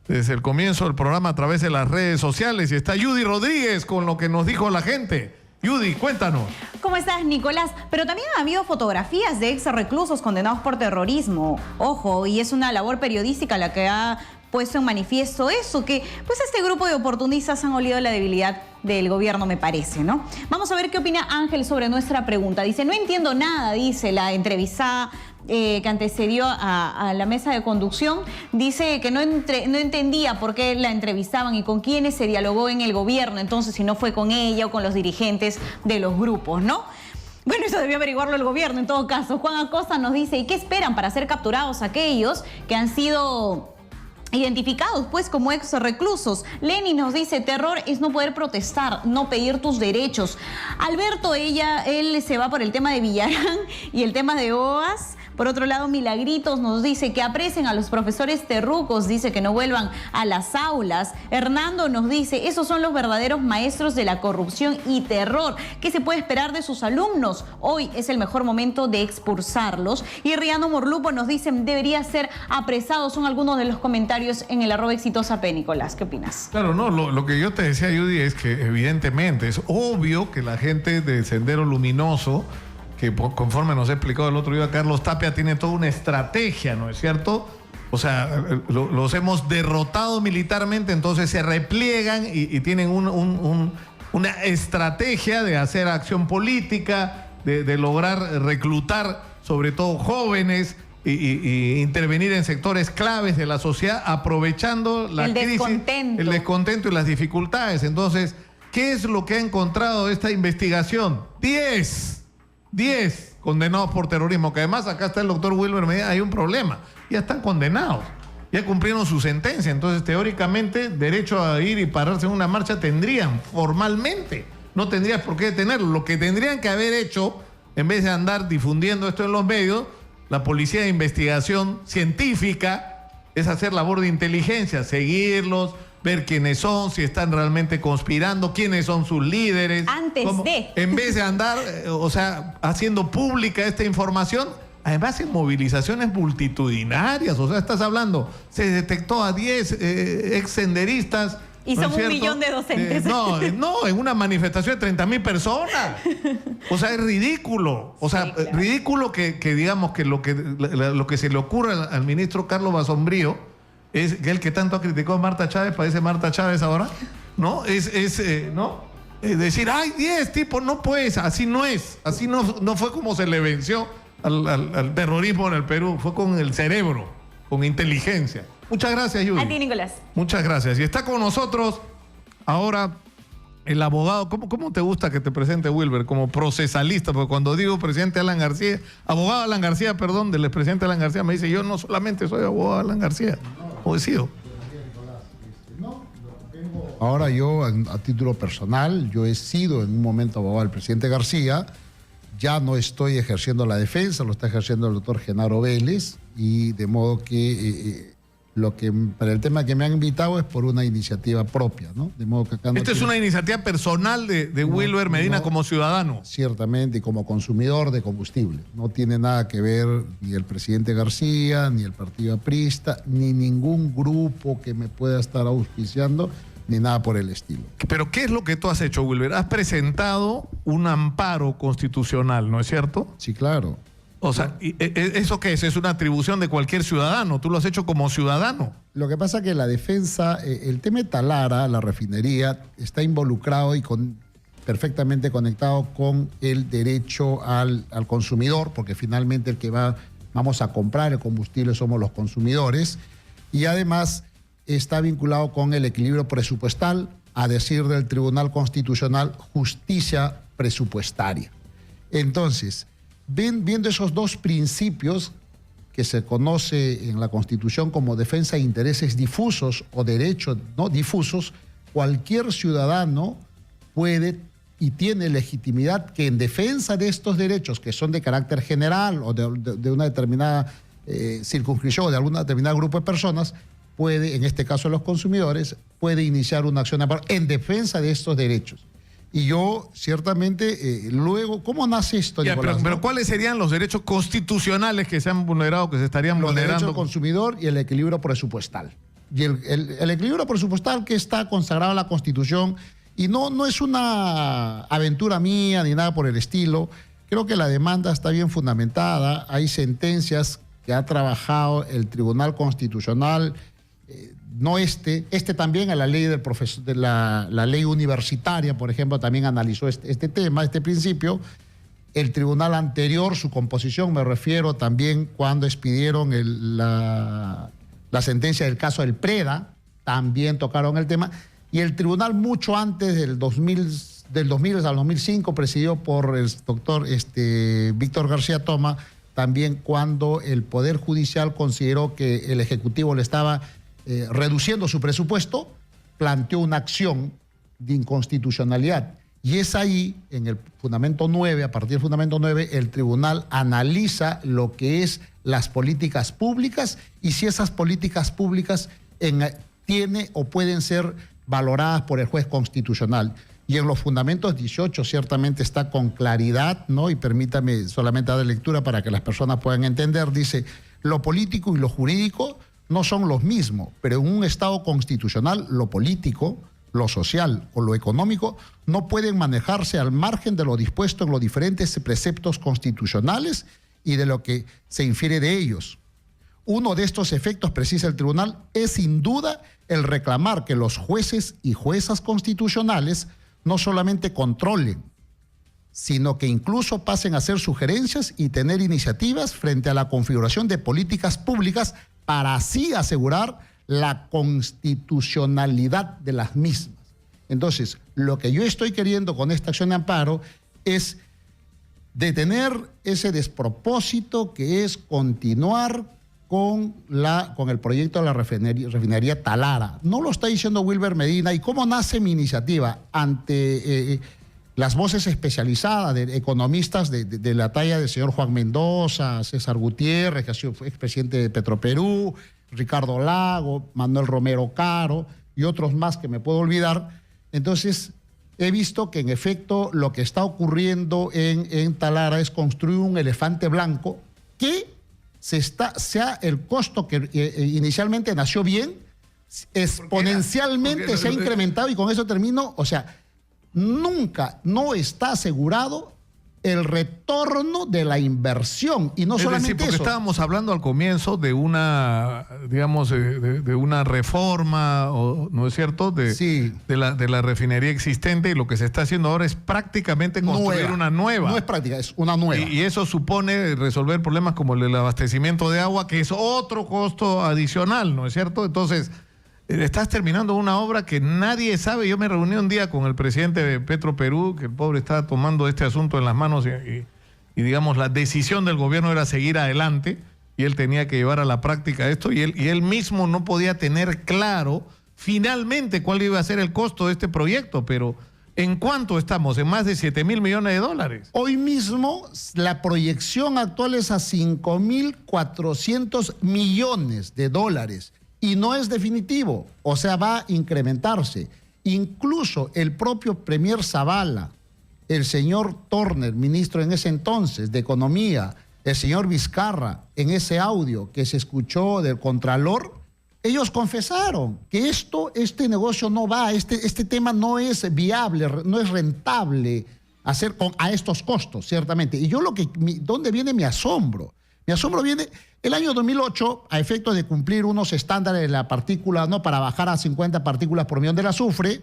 desde el comienzo del programa a través de las redes sociales. Y está Judy Rodríguez con lo que nos dijo la gente. Judy, cuéntanos. ¿Cómo estás, Nicolás? Pero también ha habido fotografías de ex reclusos condenados por terrorismo. Ojo, y es una labor periodística la que ha puesto en manifiesto eso, que pues este grupo de oportunistas han olido la debilidad del gobierno, me parece, ¿no? Vamos a ver qué opina Ángel sobre nuestra pregunta. Dice, no entiendo nada, dice la entrevistada que antecedió a la mesa de conducción. Dice que no entendía por qué la entrevistaban y con quiénes se dialogó en el gobierno, entonces si no fue con ella o con los dirigentes de los grupos, ¿no? Bueno, eso debió averiguarlo el gobierno en todo caso. Juan Acosta nos dice, ¿y qué esperan para ser capturados aquellos que han sido identificados pues como ex reclusos? Lenny nos dice, terror es no poder protestar, no pedir tus derechos. Alberto, él se va por el tema de Villarán y el tema de OAS, Por otro lado, Milagritos nos dice que aprecien a los profesores terrucos, dice que no vuelvan a las aulas. Hernando nos dice, esos son los verdaderos maestros de la corrupción y terror. ¿Qué se puede esperar de sus alumnos? Hoy es el mejor momento de expulsarlos. Y Riano Morlupo nos dice, debería ser apresado. Son algunos de los comentarios en el @exitosap, Nicolás. ¿Qué opinas? Claro, no, lo que yo te decía, Judy, es que evidentemente es obvio que la gente de Sendero Luminoso, que conforme nos ha explicado el otro día Carlos Tapia, tiene toda una estrategia, ¿no es cierto? O sea, los hemos derrotado militarmente, entonces se repliegan y tienen una estrategia de hacer acción política, de lograr reclutar sobre todo jóvenes y intervenir en sectores claves de la sociedad, aprovechando la crisis, el descontento y las dificultades. Entonces, ¿qué es lo que ha encontrado esta investigación? 10 condenados por terrorismo, que además acá está el doctor Wilber Medina, hay un problema, ya están condenados, ya cumplieron su sentencia, entonces teóricamente derecho a ir y pararse en una marcha tendrían formalmente, no tendrías por qué detenerlo. Lo que tendrían que haber hecho, en vez de andar difundiendo esto en los medios, la Policía de Investigación Científica, es hacer labor de inteligencia, seguirlos, ver quiénes son, si están realmente conspirando, quiénes son sus líderes. En vez de andar, haciendo pública esta información, además en movilizaciones multitudinarias. O sea, estás hablando, se detectó a 10 ex-senderistas. Y son 1 millón de docentes. No, en una manifestación de 30.000 personas. O sea, es ridículo. O sea, sí, claro. Ridículo que digamos que lo que se le ocurre al ministro Carlos Basombrío es que el que tanto ha criticado a Marta Chávez, parece Marta Chávez ahora, ¿no? ¿No? Decir, ¡ay, 10 tipos! No pues, así no es. Así no fue como se le venció al terrorismo en el Perú. Fue con el cerebro, con inteligencia. Muchas gracias, Judy. A ti, Nicolás. Muchas gracias. Y está con nosotros ahora el abogado. ¿Cómo te gusta que te presente, Wilber? Como procesalista, porque cuando digo presidente Alan García, abogado Alan García, perdón, del expresidente Alan García, me dice, yo no solamente soy abogado Alan García, o he sido. Ahora yo, a título personal, yo he sido en un momento abogado del presidente García, ya no estoy ejerciendo la defensa, lo está ejerciendo el doctor Genaro Vélez, y de modo que para el tema que me han invitado es por una iniciativa propia, ¿no? De modo que acá Esto es una iniciativa personal de Wilber Medina como ciudadano. Ciertamente, y como consumidor de combustible. No tiene nada que ver ni el presidente García, ni el partido aprista, ni ningún grupo que me pueda estar auspiciando, ni nada por el estilo. Pero ¿qué es lo que tú has hecho, Wilber? Has presentado un amparo constitucional, ¿no es cierto? Sí, claro. O sea, ¿eso qué es? Es una atribución de cualquier ciudadano. Tú lo has hecho como ciudadano. Lo que pasa es que la defensa, el tema de Talara, la refinería, está involucrado y perfectamente conectado con el derecho al consumidor, porque finalmente el que vamos a comprar el combustible somos los consumidores, y además está vinculado con el equilibrio presupuestal, a decir del Tribunal Constitucional, justicia presupuestaria. Entonces, viendo esos dos principios que se conoce en la Constitución como defensa de intereses difusos o derechos no difusos, cualquier ciudadano puede y tiene legitimidad que en defensa de estos derechos, que son de carácter general o de una determinada circunscripción o de algún determinado grupo de personas, puede, en este caso los consumidores, puede iniciar una acción en defensa de estos derechos. Y yo, ciertamente, luego, ¿cómo nace esto, Nicolás? Pero ¿cuáles serían los derechos constitucionales que se han vulnerado, que se estarían vulnerando? Los derechos del consumidor y el equilibrio presupuestal. Y el equilibrio presupuestal que está consagrado en la Constitución, y no es una aventura mía ni nada por el estilo. Creo que la demanda está bien fundamentada. Hay sentencias que ha trabajado el Tribunal Constitucional, no también a la ley del profesor, la ley universitaria, por ejemplo, también analizó este tema, este principio. El tribunal anterior, su composición, me refiero también cuando expidieron la sentencia del caso del Preda, también tocaron el tema. Y el tribunal mucho antes del 2000 al 2005, presidido por el doctor Víctor García Toma, también cuando el Poder Judicial consideró que el Ejecutivo le estaba reduciendo su presupuesto, planteó una acción de inconstitucionalidad. Y es ahí, en el fundamento 9, a partir del fundamento 9, el tribunal analiza lo que es las políticas públicas y si esas políticas públicas tiene o pueden ser valoradas por el juez constitucional. Y en los fundamentos 18 ciertamente está con claridad, ¿no? Y permítame solamente dar lectura para que las personas puedan entender. Dice, lo político y lo jurídico no son los mismos, pero en un Estado constitucional lo político, lo social o lo económico no pueden manejarse al margen de lo dispuesto en los diferentes preceptos constitucionales y de lo que se infiere de ellos. Uno de estos efectos, precisa el tribunal, es sin duda el reclamar que los jueces y juezas constitucionales no solamente controlen, sino que incluso pasen a hacer sugerencias y tener iniciativas frente a la configuración de políticas públicas para así asegurar la constitucionalidad de las mismas. Entonces, lo que yo estoy queriendo con esta acción de amparo es detener ese despropósito que es continuar con el proyecto de la refinería Talara. No lo está diciendo Wilber Medina. ¿Y cómo nace mi iniciativa? Ante las voces especializadas de economistas de la talla del señor Juan Mendoza, César Gutiérrez, que ha sido expresidente de Petroperú, Ricardo Lago, Manuel Romero Caro y otros más que me puedo olvidar. Entonces, he visto que en efecto lo que está ocurriendo en Talara es construir un elefante blanco que sea el costo que inicialmente nació bien, exponencialmente se ha incrementado, y con eso termino. O sea, nunca no está asegurado el retorno de la inversión, y no solamente porque eso. Estábamos hablando al comienzo de una, digamos, de una reforma, ¿no es cierto?, de la refinería existente, y lo que se está haciendo ahora es prácticamente construir una nueva. No es práctica, es una nueva. Y eso supone resolver problemas como el abastecimiento de agua, que es otro costo adicional, ¿no es cierto? Entonces, estás terminando una obra que nadie sabe. Yo me reuní un día con el presidente de Petroperú, que el pobre estaba tomando este asunto en las manos y digamos, la decisión del gobierno era seguir adelante y él tenía que llevar a la práctica esto, y él mismo no podía tener claro finalmente cuál iba a ser el costo de este proyecto. Pero ¿en cuánto estamos? En más de 7.000 millones de dólares. Hoy mismo la proyección actual es a 5.400 millones de dólares. Y no es definitivo, o sea, va a incrementarse. Incluso el propio premier Zavala, el señor Turner, ministro en ese entonces de Economía, el señor Vizcarra, en ese audio que se escuchó del Contralor, ellos confesaron que este negocio no va, este tema no es viable, no es rentable hacer a estos costos, ciertamente. Y yo ¿dónde viene mi asombro? Mi asombro viene el año 2008, a efectos de cumplir unos estándares de la partícula, ¿no?, para bajar a 50 partículas por millón del azufre,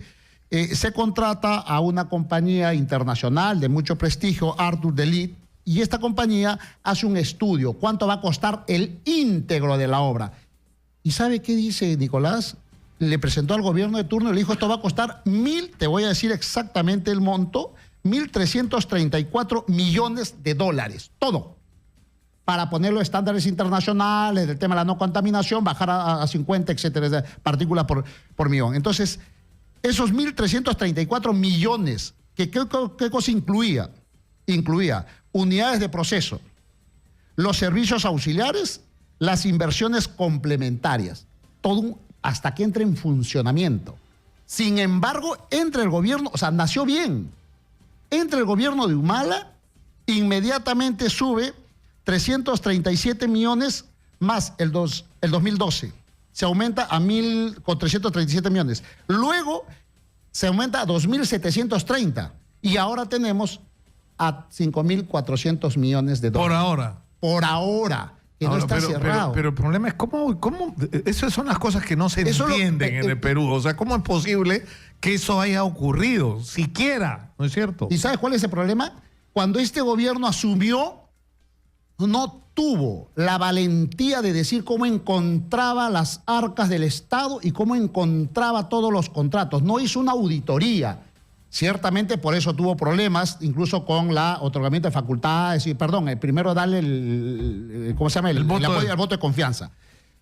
se contrata a una compañía internacional de mucho prestigio, Arthur Delit, y esta compañía hace un estudio, cuánto va a costar el íntegro de la obra. ¿Y sabe qué dice Nicolás? Le presentó al gobierno de turno y le dijo, esto va a costar te voy a decir exactamente el monto, 1.334 millones de dólares, todo, para ponerlo a estándares internacionales del tema de la no contaminación, bajar a 50, etcétera, partículas por millón. Entonces, esos 1.334 millones, ¿qué cosa incluía? Incluía unidades de proceso, los servicios auxiliares, las inversiones complementarias, todo hasta que entre en funcionamiento. Sin embargo, entre el gobierno, o sea, nació bien, entre el gobierno de Humala, inmediatamente sube 337 millones más el 2012. Se aumenta con 337 millones. Luego se aumenta a 2.730. Y ahora tenemos a 5.400 millones de dólares. Por ahora. Por ahora. Que no está cerrado. Pero el problema es cómo esas son las cosas que no se entienden en el Perú. O sea, ¿cómo es posible que eso haya ocurrido? Siquiera, ¿no es cierto? ¿Y sabes cuál es el problema? Cuando este gobierno asumió, no tuvo la valentía de decir cómo encontraba las arcas del Estado y cómo encontraba todos los contratos. No hizo una auditoría. Ciertamente por eso tuvo problemas, incluso con la otorgamiento de facultades, primero darle el voto de confianza.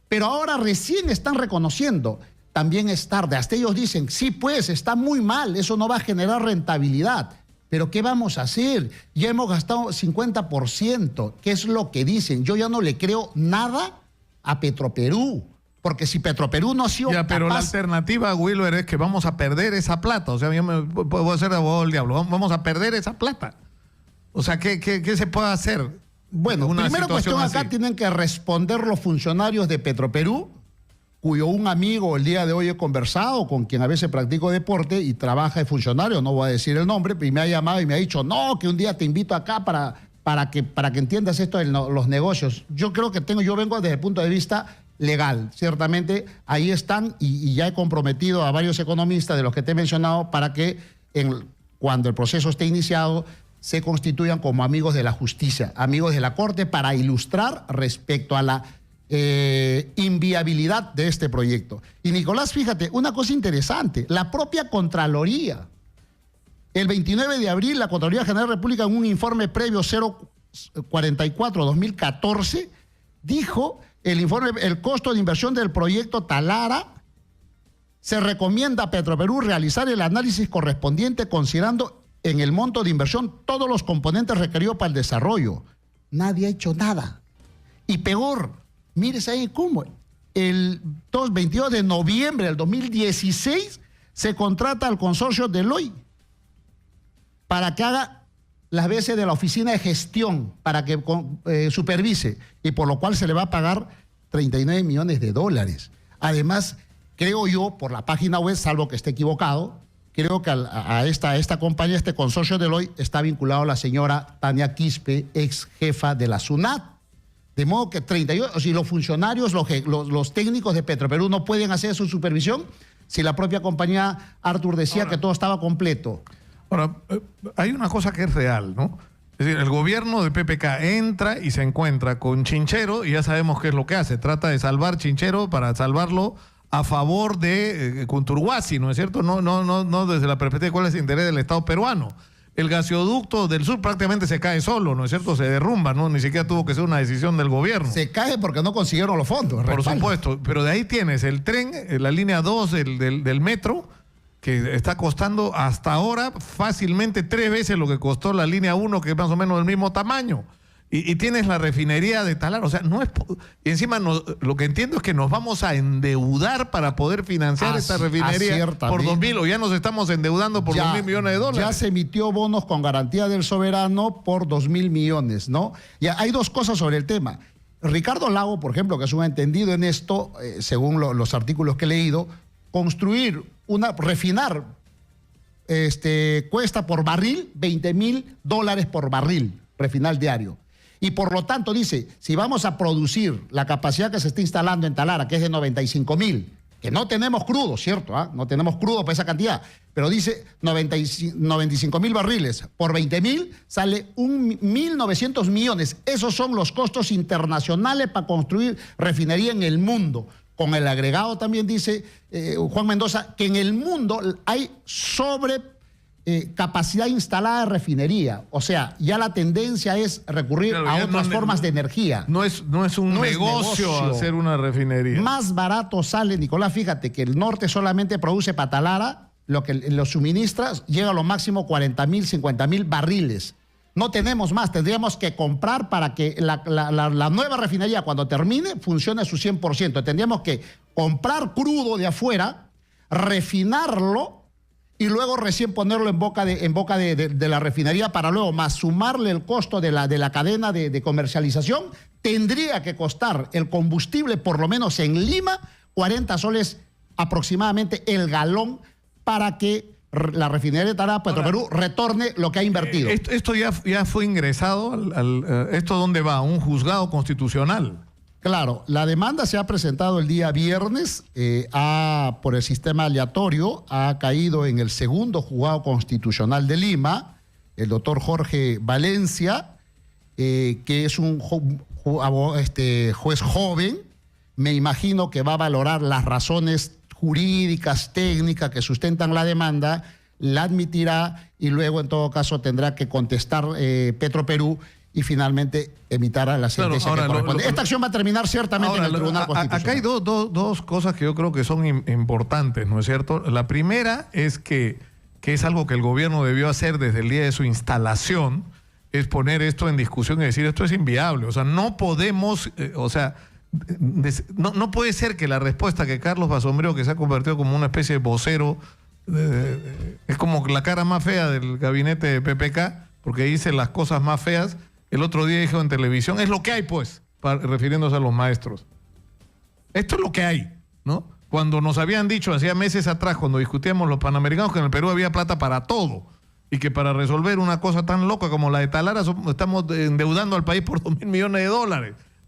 Pero ahora recién están reconociendo también es tarde. Hasta ellos dicen, sí, pues, está muy mal, eso no va a generar rentabilidad. Pero ¿qué vamos a hacer? Ya hemos gastado 50%. ¿Qué es lo que dicen? Yo ya no le creo nada a Petroperú. Porque si Petroperú no ha sido ya, pero la capaz... alternativa, Wilber, es que vamos a perder esa plata. O sea, yo me puedo ser abogado del diablo. Vamos a perder esa plata. O sea, ¿qué se puede hacer? Bueno, primera cuestión acá así. Tienen que responder los funcionarios de Petroperú, cuyo un amigo el día de hoy he conversado, con quien a veces practico deporte y trabaja de funcionario, no voy a decir el nombre, y me ha llamado y me ha dicho, no, que un día te invito acá para que entiendas esto de los negocios. Yo creo que yo vengo desde el punto de vista legal, ciertamente ahí están y ya he comprometido a varios economistas de los que te he mencionado para que cuando el proceso esté iniciado se constituyan como amigos de la justicia, amigos de la Corte, para ilustrar respecto a la inviabilidad de este proyecto. Y Nicolás, fíjate, una cosa interesante, la propia Contraloría, el 29 de abril, la Contraloría General de la República, en un informe previo 044-2014, dijo el costo de inversión del proyecto Talara, se recomienda a Petroperú realizar el análisis correspondiente considerando en el monto de inversión todos los componentes requeridos para el desarrollo. Nadie ha hecho nada. Y peor, mírese ahí cómo. El 22 de noviembre del 2016 se contrata al consorcio Deloitte para que haga las veces de la oficina de gestión, para que supervise, y por lo cual se le va a pagar 39 millones de dólares. Además, creo yo, por la página web, salvo que esté equivocado, creo que a esta compañía, este consorcio Deloitte, está vinculado a la señora Tania Quispe, ex jefa de la SUNAT. De modo que 38, si los funcionarios, los técnicos de Petroperú no pueden hacer su supervisión, si la propia compañía Arthur decía que todo estaba completo. Ahora, hay una cosa que es real, ¿no? Es decir, el gobierno de PPK entra y se encuentra con Chinchero y ya sabemos qué es lo que hace. Trata de salvar Chinchero para salvarlo a favor de Conturhuasi, ¿no es cierto? No desde la perspectiva de cuál es el interés del Estado peruano. El gasoducto del sur prácticamente se cae solo, ¿no es cierto? Se derrumba, ¿no? Ni siquiera tuvo que ser una decisión del gobierno. Se cae porque no consiguieron los fondos. Por supuesto, pero de ahí tienes el tren, la línea 2 del metro, que está costando hasta ahora fácilmente 3 veces lo que costó la línea 1, que es más o menos del mismo tamaño. Y tienes la refinería de Talara, o sea, no es... Y encima lo que entiendo es que nos vamos a endeudar para poder financiar esta refinería por 2.000, o ya nos estamos endeudando por 2.000 millones de dólares. Ya se emitió bonos con garantía del soberano por 2.000 millones, ¿no? Ya hay dos cosas sobre el tema. Ricardo Lago, por ejemplo, que es un entendido en esto, según los artículos que he leído, refinar cuesta por barril $20.000 por barril, refinar diario. Y por lo tanto dice, si vamos a producir la capacidad que se está instalando en Talara, que es de 95.000, que no tenemos crudo, ¿cierto? No tenemos crudo para esa cantidad, pero dice 95.000 barriles por 20.000, sale 1.900 millones. Esos son los costos internacionales para construir refinería en el mundo. Con el agregado también dice Juan Mendoza que en el mundo hay capacidad instalada de refinería. O sea, ya la tendencia es recurrir a otras formas de energía. No es un negocio hacer una refinería. Más barato sale, Nicolás, fíjate que el norte solamente produce para Talara, lo que lo suministra llega a lo máximo 40.000, 50.000 barriles. No tenemos más, tendríamos que comprar para que la nueva refinería cuando termine funcione a su 100%. Tendríamos que comprar crudo de afuera, refinarlo y luego recién ponerlo en boca de la refinería para luego más sumarle el costo de la cadena de comercialización. Tendría que costar el combustible, por lo menos en Lima, 40 soles aproximadamente el galón para que la refinería de Talara, Petroperú, retorne lo que ha invertido. Esto ya fue ingresado, ¿esto dónde va? ¿Un juzgado constitucional? Claro, la demanda se ha presentado el día viernes, por el sistema aleatorio, ha caído en el segundo juzgado constitucional de Lima, el doctor Jorge Valencia, que es un juez joven. Me imagino que va a valorar las razones jurídicas, técnicas que sustentan la demanda, la admitirá y luego en todo caso tendrá que contestar Petroperú y finalmente emitara la sentencia que corresponde. Esta acción va a terminar ciertamente en el Tribunal Constitucional. Acá hay dos cosas que yo creo que son importantes, ¿no es cierto? La primera es que es algo que el gobierno debió hacer desde el día de su instalación, es poner esto en discusión y decir esto es inviable. O sea, no podemos, no puede ser que la respuesta que Carlos Basombreo, que se ha convertido como una especie de vocero, es como la cara más fea del gabinete de PPK, porque dice las cosas más feas. El otro día dijo en televisión, es lo que hay pues, refiriéndose a los maestros. Esto es lo que hay, ¿no? Cuando nos habían dicho hacía meses atrás, cuando discutíamos los panamericanos, que en el Perú había plata para todo y que para resolver una cosa tan loca como la de Talara estamos endeudando al país por $2.000 millones.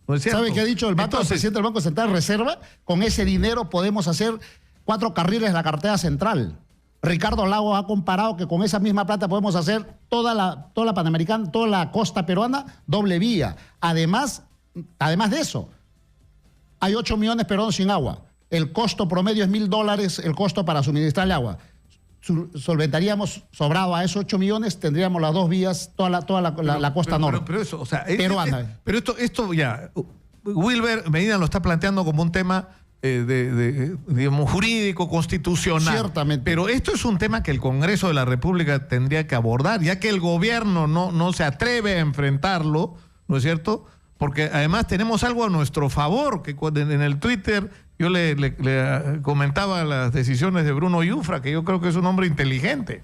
¿No es cierto? ¿Sabe qué ha dicho el presidente del Banco Central? Reserva, con ese dinero podemos hacer 4 carriles de la carretera central. Ricardo Lagos ha comparado que con esa misma plata podemos hacer toda la Panamericana, toda la costa peruana, doble vía. Además de eso, hay 8 millones de peruanos sin agua. El costo promedio es $1.000 el costo para suministrarle agua. Solventaríamos sobrado a esos 8 millones, tendríamos las 2 vías, toda la costa norte. Pero eso, o sea, peruana. Pero esto ya, Wilber Medina lo está planteando como un tema digamos, jurídico, constitucional. Ciertamente. Pero esto es un tema que el Congreso de la República tendría que abordar, ya que el gobierno no se atreve a enfrentarlo, ¿no es cierto? Porque además tenemos algo a nuestro favor, que en el Twitter yo le comentaba las decisiones de Bruno Yufra, que yo creo que es un hombre inteligente.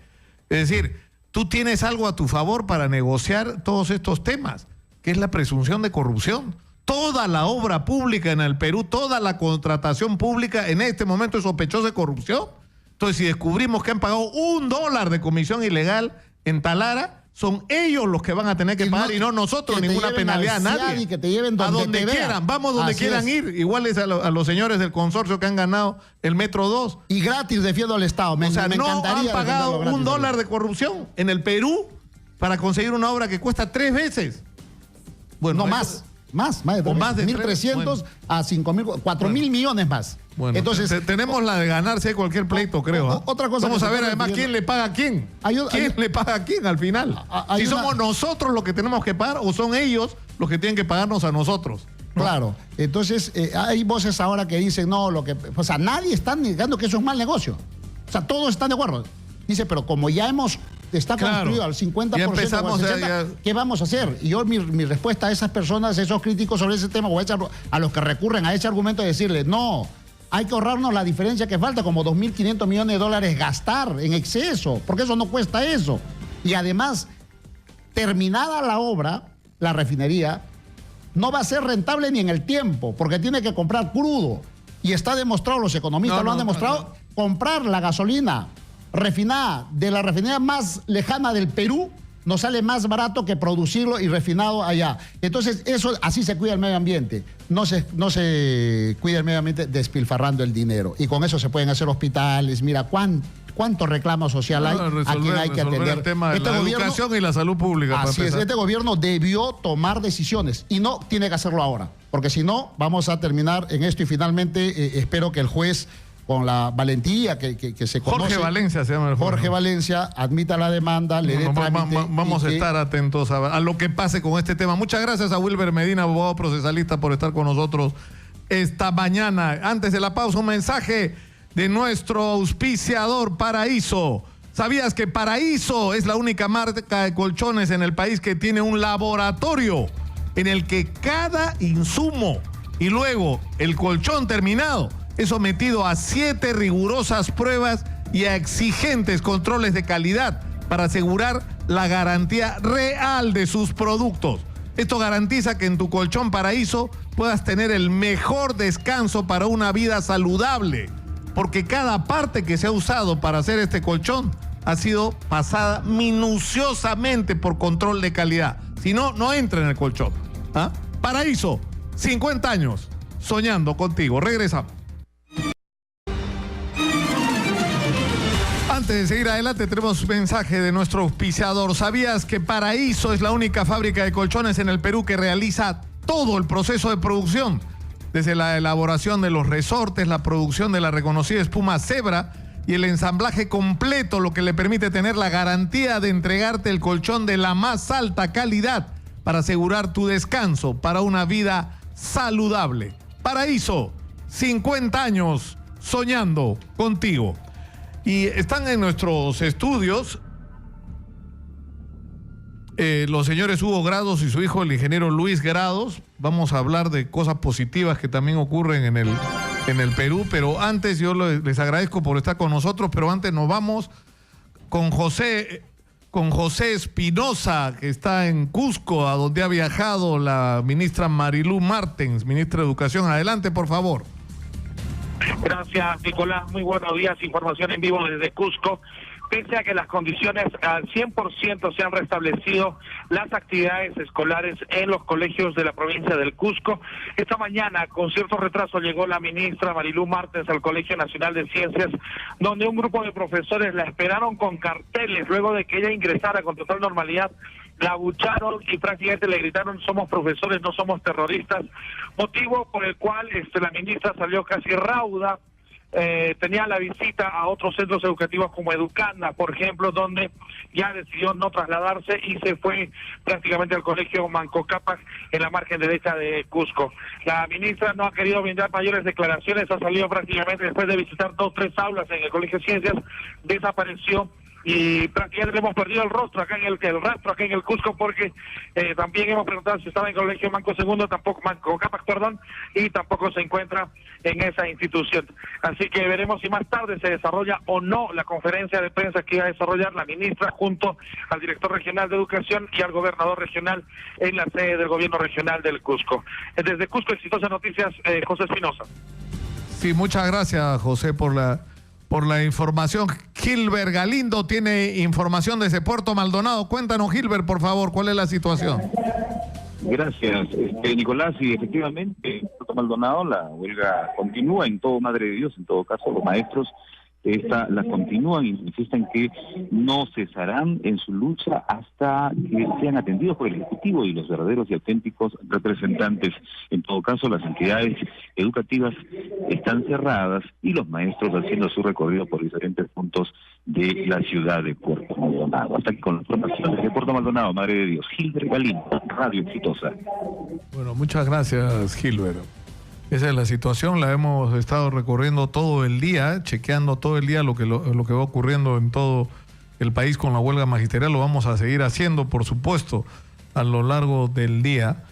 Es decir, tú tienes algo a tu favor para negociar todos estos temas, que es la presunción de corrupción. Toda la obra pública en el Perú, toda la contratación pública en este momento es sospechosa de corrupción. Entonces, si descubrimos que han pagado $1 de comisión ilegal en Talara, son ellos los que van a tener que pagar y no nosotros, ninguna penalidad a nadie. Que te lleven donde a donde quieran, vamos donde quieran ir. Igual es a los señores del consorcio que han ganado el Metro 2. Y gratis defiendo al Estado. O sea, no han pagado $1 de corrupción en el Perú para conseguir una obra que cuesta 3 veces. Bueno, no más. Más de 1.300 a 5.000, 4.000 millones más. Bueno, entonces tenemos la de ganarse cualquier pleito, creo. Otra cosa. Vamos a ver además quién le paga a quién. ¿Quién le paga a quién al final? Si somos nosotros los que tenemos que pagar o son ellos los que tienen que pagarnos a nosotros. ¿No? Claro. Entonces hay voces ahora que dicen, no, o sea, nadie está negando que eso es mal negocio. O sea, todos están de acuerdo. Dice, pero como ya está construido al 50% o al 60%, ¿qué vamos a hacer? Y yo mi respuesta a esas personas, esos críticos sobre ese tema, o a los que recurren a ese argumento, es decirles, no, hay que ahorrarnos la diferencia que falta, como $2.500 millones gastar en exceso, porque eso no cuesta eso. Y además, terminada la obra, la refinería, no va a ser rentable ni en el tiempo, porque tiene que comprar crudo. Y está demostrado, los economistas lo han demostrado, comprar la gasolina refinada de la refinería más lejana del Perú nos sale más barato que producirlo y refinado allá. Entonces, así se cuida el medio ambiente. No se cuida el medio ambiente despilfarrando el dinero. Y con eso se pueden hacer hospitales. Mira, cuánto reclamo social hay a quien hay que atender. El tema de la educación y la salud pública. Así es, este gobierno debió tomar decisiones y no tiene que hacerlo ahora. Porque si no, vamos a terminar en esto y finalmente espero que el juez, con la valentía que se conoce. Jorge Valencia se llama el juez. Jorge Valencia admita la demanda, le dé trámite. Vamos a estar atentos a lo que pase con este tema. Muchas gracias a Wilber Medina, abogado procesalista, por estar con nosotros esta mañana. Antes de la pausa, un mensaje de nuestro auspiciador Paraíso. ¿Sabías que Paraíso es la única marca de colchones en el país que tiene un laboratorio en el que cada insumo y luego el colchón terminado es sometido a 7 rigurosas pruebas y a exigentes controles de calidad para asegurar la garantía real de sus productos? Esto garantiza que en tu colchón Paraíso puedas tener el mejor descanso para una vida saludable, porque cada parte que se ha usado para hacer este colchón ha sido pasada minuciosamente por control de calidad. Si no, no entra en el colchón. Paraíso, 50 años soñando contigo. Regresamos. Antes de seguir adelante, tenemos un mensaje de nuestro auspiciador. ¿Sabías que Paraíso es la única fábrica de colchones en el Perú que realiza todo el proceso de producción? Desde la elaboración de los resortes, la producción de la reconocida espuma Zebra y el ensamblaje completo, lo que le permite tener la garantía de entregarte el colchón de la más alta calidad para asegurar tu descanso para una vida saludable. Paraíso, 50 años soñando contigo. Y están en nuestros estudios los señores Hugo Grados y su hijo, el ingeniero Luis Grados. Vamos a hablar de cosas positivas que también ocurren en el Perú, pero antes yo les agradezco por estar con nosotros, pero antes nos vamos con José Espinosa, que está en Cusco, a donde ha viajado la ministra Marilú Martens, ministra de Educación. Adelante, por favor. Gracias, Nicolás. Muy buenos días. Información en vivo desde Cusco. Pese a que las condiciones al 100% se han restablecido las actividades escolares en los colegios de la provincia del Cusco, esta mañana con cierto retraso llegó la ministra Marilú Martens al Colegio Nacional de Ciencias, donde un grupo de profesores la esperaron con carteles luego de que ella ingresara con total normalidad. La abucharon y prácticamente le gritaron: somos profesores, no somos terroristas, motivo por el cual la ministra salió casi rauda. Tenía la visita a otros centros educativos como Educanda, por ejemplo, donde ya decidió no trasladarse y se fue prácticamente al colegio Manco Cápac en la margen derecha de Cusco. La ministra no ha querido brindar mayores declaraciones, ha salido prácticamente después de visitar 2 o 3 aulas en el Colegio de Ciencias, desapareció y prácticamente hemos perdido el rastro acá en el Cusco, porque también hemos preguntado si estaba en el Colegio Manco Cápac, y tampoco se encuentra en esa institución. Así que veremos si más tarde se desarrolla o no la conferencia de prensa que iba a desarrollar la ministra junto al director regional de Educación y al gobernador regional en la sede del gobierno regional del Cusco. Desde Cusco, Exitosas Noticias, José Espinosa. Sí, muchas gracias, José, por la información. Gilbert Galindo tiene información desde Puerto Maldonado. Cuéntanos, Gilbert, por favor, ¿cuál es la situación? Gracias, Nicolás, y efectivamente en Puerto Maldonado la huelga continúa en todo, Madre de Dios, en todo caso los maestros la continúan y manifiestan que no cesarán en su lucha hasta que sean atendidos por el Ejecutivo y los verdaderos y auténticos representantes. En todo caso, las entidades educativas están cerradas y los maestros haciendo su recorrido por diferentes puntos de la ciudad de Puerto Maldonado. Hasta aquí con la información desde Puerto Maldonado, Madre de Dios. Gilbert Galindo, Radio Exitosa. Bueno, muchas gracias, Gilbert. Esa es la situación, la hemos estado recorriendo todo el día, chequeando todo el día lo que va ocurriendo en todo el país con la huelga magisterial. Lo vamos a seguir haciendo, por supuesto, a lo largo del día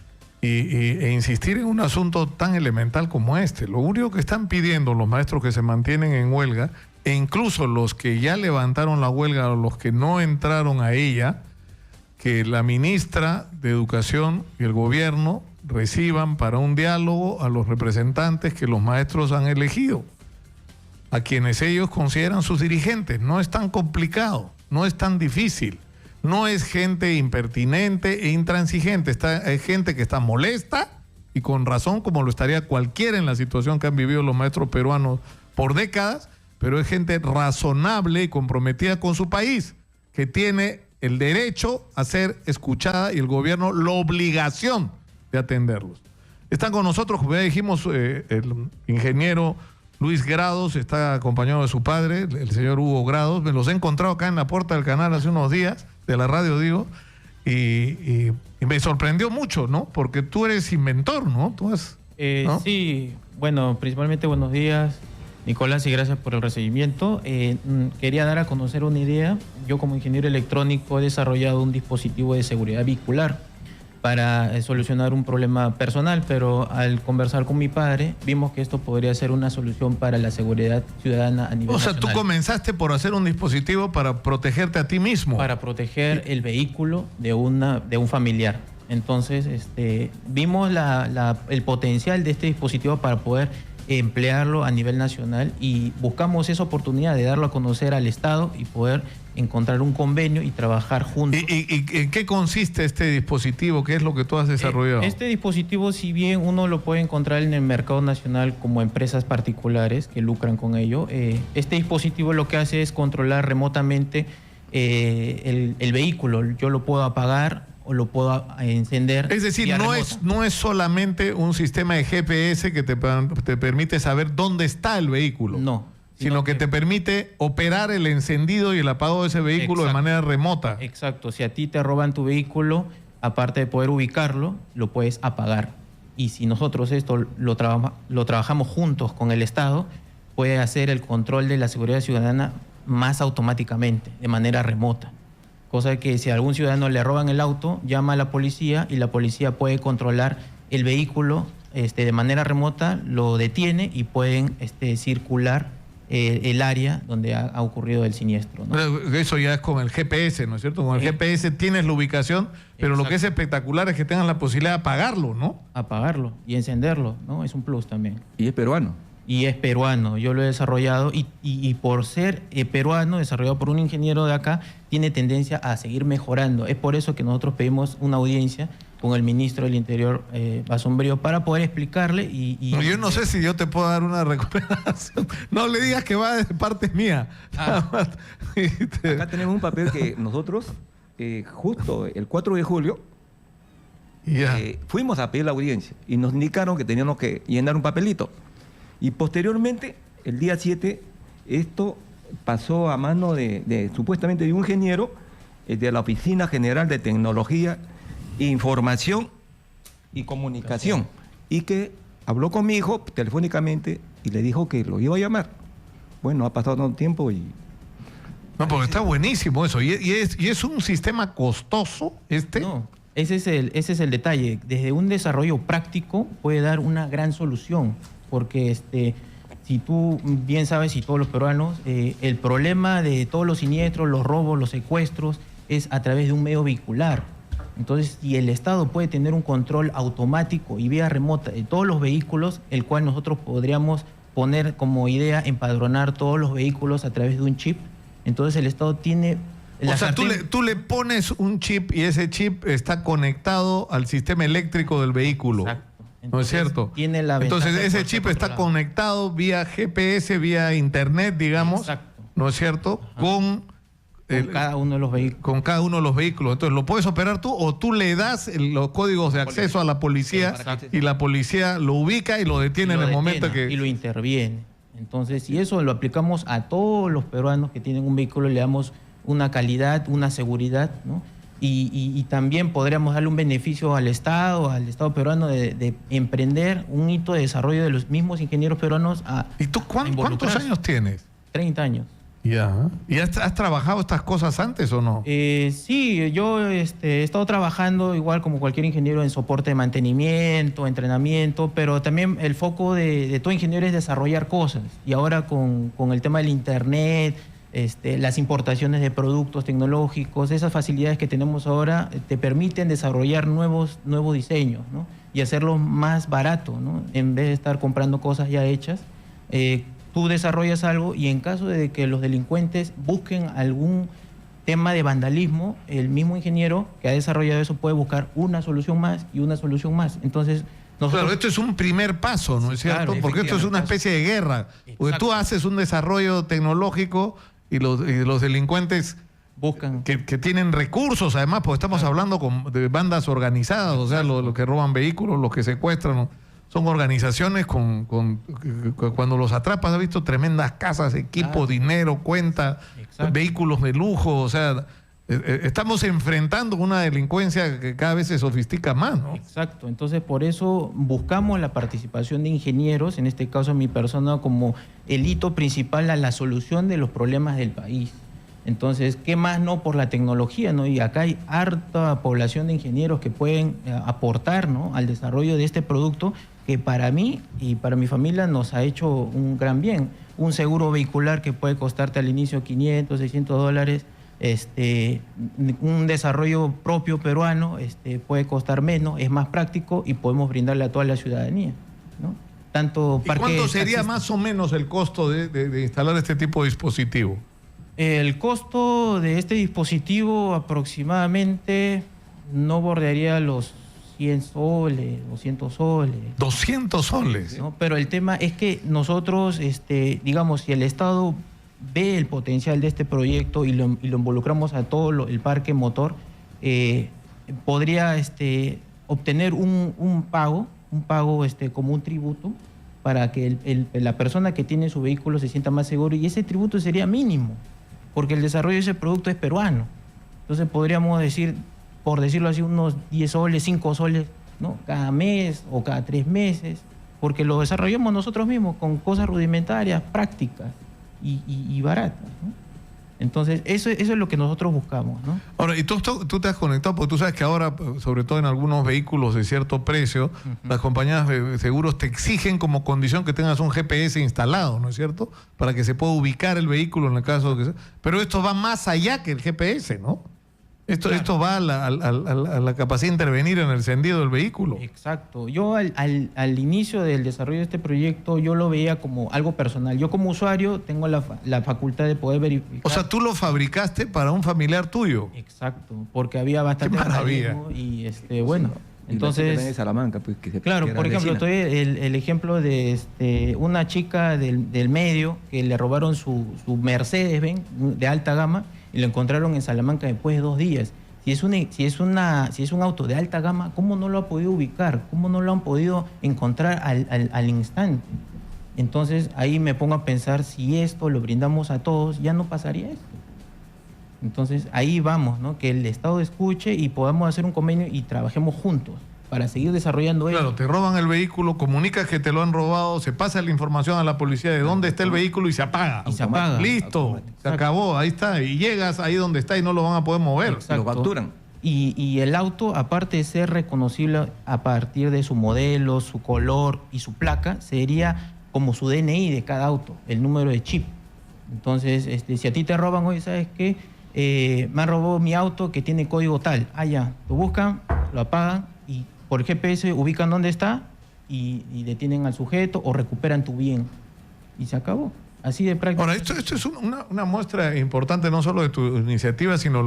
e insistir en un asunto tan elemental como este. Lo único que están pidiendo los maestros que se mantienen en huelga, e incluso los que ya levantaron la huelga o los que no entraron a ella, que la ministra de Educación y el gobierno reciban para un diálogo a los representantes que los maestros han elegido, a quienes ellos consideran sus dirigentes. No es tan complicado, no es tan difícil, no es gente impertinente e intransigente, es gente que está molesta y con razón, como lo estaría cualquiera en la situación que han vivido los maestros peruanos por décadas, pero es gente razonable y comprometida con su país, que tiene el derecho a ser escuchada y el gobierno la obligación de atenderlos. Están con nosotros, como ya dijimos, el ingeniero Luis Grados, está acompañado de su padre, el señor Hugo Grados. Me los he encontrado acá en la puerta del canal hace unos días, de la radio digo, y me sorprendió mucho, ¿no? Porque tú eres inventor, ¿no? ¿No? Sí, bueno, principalmente buenos días, Nicolás, y gracias por el recibimiento. Quería dar a conocer una idea. Yo como ingeniero electrónico he desarrollado un dispositivo de seguridad vehicular para solucionar un problema personal, pero al conversar con mi padre vimos que esto podría ser una solución para la seguridad ciudadana a nivel nacional. Tú comenzaste por hacer un dispositivo para protegerte a ti mismo. Para proteger el vehículo de un familiar. Entonces, vimos el potencial de este dispositivo para poder emplearlo a nivel nacional y buscamos esa oportunidad de darlo a conocer al Estado y poder encontrar un convenio y trabajar juntos. ¿Y en qué consiste este dispositivo? ¿Qué es lo que tú has desarrollado? Este dispositivo, si bien uno lo puede encontrar en el mercado nacional como empresas particulares que lucran con ello, este dispositivo lo que hace es controlar remotamente el vehículo. Yo lo puedo apagar o lo puedo encender. Es decir, no es solamente un sistema de GPS que te permite saber dónde está el vehículo. No. Sino que te permite operar el encendido y el apagado de ese vehículo de manera remota. Exacto. Si a ti te roban tu vehículo, aparte de poder ubicarlo, lo puedes apagar. Y si nosotros esto lo trabajamos juntos con el Estado, puede hacer el control de la seguridad ciudadana más automáticamente, de manera remota. Cosa que si a algún ciudadano le roban el auto, llama a la policía y la policía puede controlar el vehículo de manera remota, lo detiene y pueden circular el área donde ha ocurrido el siniestro, ¿no? Eso ya es con el GPS, ¿no es cierto? Con el GPS tienes la ubicación, pero lo que es espectacular es que tengas la posibilidad de apagarlo, ¿no? Apagarlo y encenderlo, ¿no? Es un plus también. Y es peruano. Y es peruano, yo lo he desarrollado y por ser peruano, desarrollado por un ingeniero de acá, tiene tendencia a seguir mejorando. Es por eso que nosotros pedimos una audiencia con el ministro del Interior, Basombrío, para poder explicarle Yo no sé si yo te puedo dar una recuperación. No le digas que va de parte mía. Acá tenemos un papel que nosotros, justo el 4 de julio, fuimos a pedir la audiencia y nos indicaron que teníamos que llenar un papelito. Y posteriormente, el día 7, esto pasó a mano supuestamente de un ingeniero de la Oficina General de Tecnología, Información y Comunicación, y que habló con mi hijo telefónicamente y le dijo que lo iba a llamar. Bueno, ha pasado tanto tiempo y... No, porque está buenísimo eso. ¿Y es un sistema costoso No, ese es el detalle. Desde un desarrollo práctico puede dar una gran solución, porque si tú bien sabes, y todos los peruanos, el problema de todos los siniestros, los robos, los secuestros, es a través de un medio vehicular. Entonces, si el Estado puede tener un control automático y vía remota de todos los vehículos, el cual nosotros podríamos poner como idea empadronar todos los vehículos a través de un chip, entonces el Estado tiene... O sea, tú le pones un chip y ese chip está conectado al sistema eléctrico del vehículo. Exacto. Entonces, ¿no es cierto? Tiene la Entonces ese chip está conectado vía GPS, vía internet, digamos. Exacto. ¿No es cierto? Ajá. Con cada uno de los vehículos. Con cada uno de los vehículos. Entonces, ¿lo puedes operar tú o tú le das los códigos de acceso a la policía y la policía lo ubica y lo detiene en el momento que... Y lo interviene. Entonces, si eso lo aplicamos a todos los peruanos que tienen un vehículo, le damos una calidad, una seguridad, ¿no? Y también podríamos darle un beneficio al Estado peruano de emprender un hito de desarrollo de los mismos ingenieros peruanos. ¿Y tú cuántos años tienes? 30 años. Ya. ¿Y has trabajado estas cosas antes o no? Sí, yo he estado trabajando igual como cualquier ingeniero en soporte de mantenimiento, entrenamiento, pero también el foco de todo ingeniero es desarrollar cosas. Y ahora con el tema del Internet, las importaciones de productos tecnológicos, esas facilidades que tenemos ahora te permiten desarrollar nuevos diseños, ¿no? Y hacerlos más barato, ¿no? En vez de estar comprando cosas ya hechas, tú desarrollas algo y en caso de que los delincuentes busquen algún tema de vandalismo, el mismo ingeniero que ha desarrollado eso puede buscar una solución más y una solución más. Entonces, claro, esto es un primer paso, ¿no es cierto? Porque esto es una especie de guerra. Porque tú haces un desarrollo tecnológico y los delincuentes buscan que tienen recursos, además, porque estamos hablando de bandas organizadas, o sea, los que roban vehículos, los que secuestran, ¿no? Son organizaciones cuando los atrapas, has visto tremendas casas, equipo, dinero, cuenta, vehículos de lujo, o sea, estamos enfrentando una delincuencia que cada vez se sofistica más, ¿no? Exacto, entonces por eso buscamos la participación de ingenieros, en este caso mi persona, como el hito principal a la solución de los problemas del país. Entonces, ¿qué más no por la tecnología, ¿no? Y acá hay harta población de ingenieros que pueden aportar, ¿no?, al desarrollo de este producto que para mí y para mi familia nos ha hecho un gran bien. Un seguro vehicular que puede costarte al inicio 500, 600 dólares, un desarrollo propio peruano puede costar menos, es más práctico y podemos brindarle a toda la ciudadanía, ¿no? ¿Y cuánto sería más o menos el costo de instalar este tipo de dispositivo? El costo de este dispositivo aproximadamente no bordearía los 100 soles, 200 soles. 200 soles. ¿No? Pero el tema es que nosotros, digamos, si el Estado ve el potencial de este proyecto y lo involucramos a todo el parque motor, podría obtener un pago como un tributo para que la persona que tiene su vehículo se sienta más seguro, y ese tributo sería mínimo, porque el desarrollo de ese producto es peruano. Entonces podríamos decir, por decirlo así, unos 10 soles, 5 soles, ¿no? Cada mes o cada 3 meses, porque lo desarrollamos nosotros mismos con cosas rudimentarias, prácticas y baratas, ¿no? Entonces, eso es lo que nosotros buscamos, ¿no? Ahora, y tú te has conectado, porque tú sabes que ahora, sobre todo en algunos vehículos de cierto precio, las compañías de seguros te exigen como condición que tengas un GPS instalado, ¿no es cierto? Para que se pueda ubicar el vehículo en el caso de que sea. Pero esto va más allá que el GPS, ¿no? Esto va a la capacidad de intervenir en el encendido del vehículo. Exacto. Yo al inicio del desarrollo de este proyecto, yo lo veía como algo personal. Yo como usuario tengo la facultad de poder verificar. O sea, tú lo fabricaste para un familiar tuyo. Exacto, porque había bastante vandalismo y bueno. Entonces, en Salamanca, pues, claro, por ejemplo, estoy el ejemplo de una chica del medio que le robaron su Mercedes-Benz de alta gama y lo encontraron en Salamanca después de 2 días. Si es un auto de alta gama, ¿cómo no lo ha podido ubicar? ¿Cómo no lo han podido encontrar al instante? Entonces ahí me pongo a pensar, si esto lo brindamos a todos, ya no pasaría esto. Entonces ahí vamos, ¿no? Que el Estado escuche y podamos hacer un convenio y trabajemos juntos para seguir desarrollando eso. Claro, te roban el vehículo, comunicas que te lo han robado, se pasa la información a la policía de dónde está el vehículo y se apaga. Y se apaga. Listo, se acabó, ahí está. Y llegas ahí donde está y no lo van a poder mover. Exacto. Lo capturan. Y el auto, aparte de ser reconocible a partir de su modelo, su color y su placa, sería como su DNI de cada auto, el número de chip. Entonces, si a ti te roban, oye, ¿sabes qué? Me han robado mi auto que tiene código tal. Ah, ya, lo buscan, lo apagan y por GPS ubican dónde está y detienen al sujeto o recuperan tu bien. Y se acabó. Así de práctico. Ahora, esto es una muestra importante no solo de tu iniciativa, sino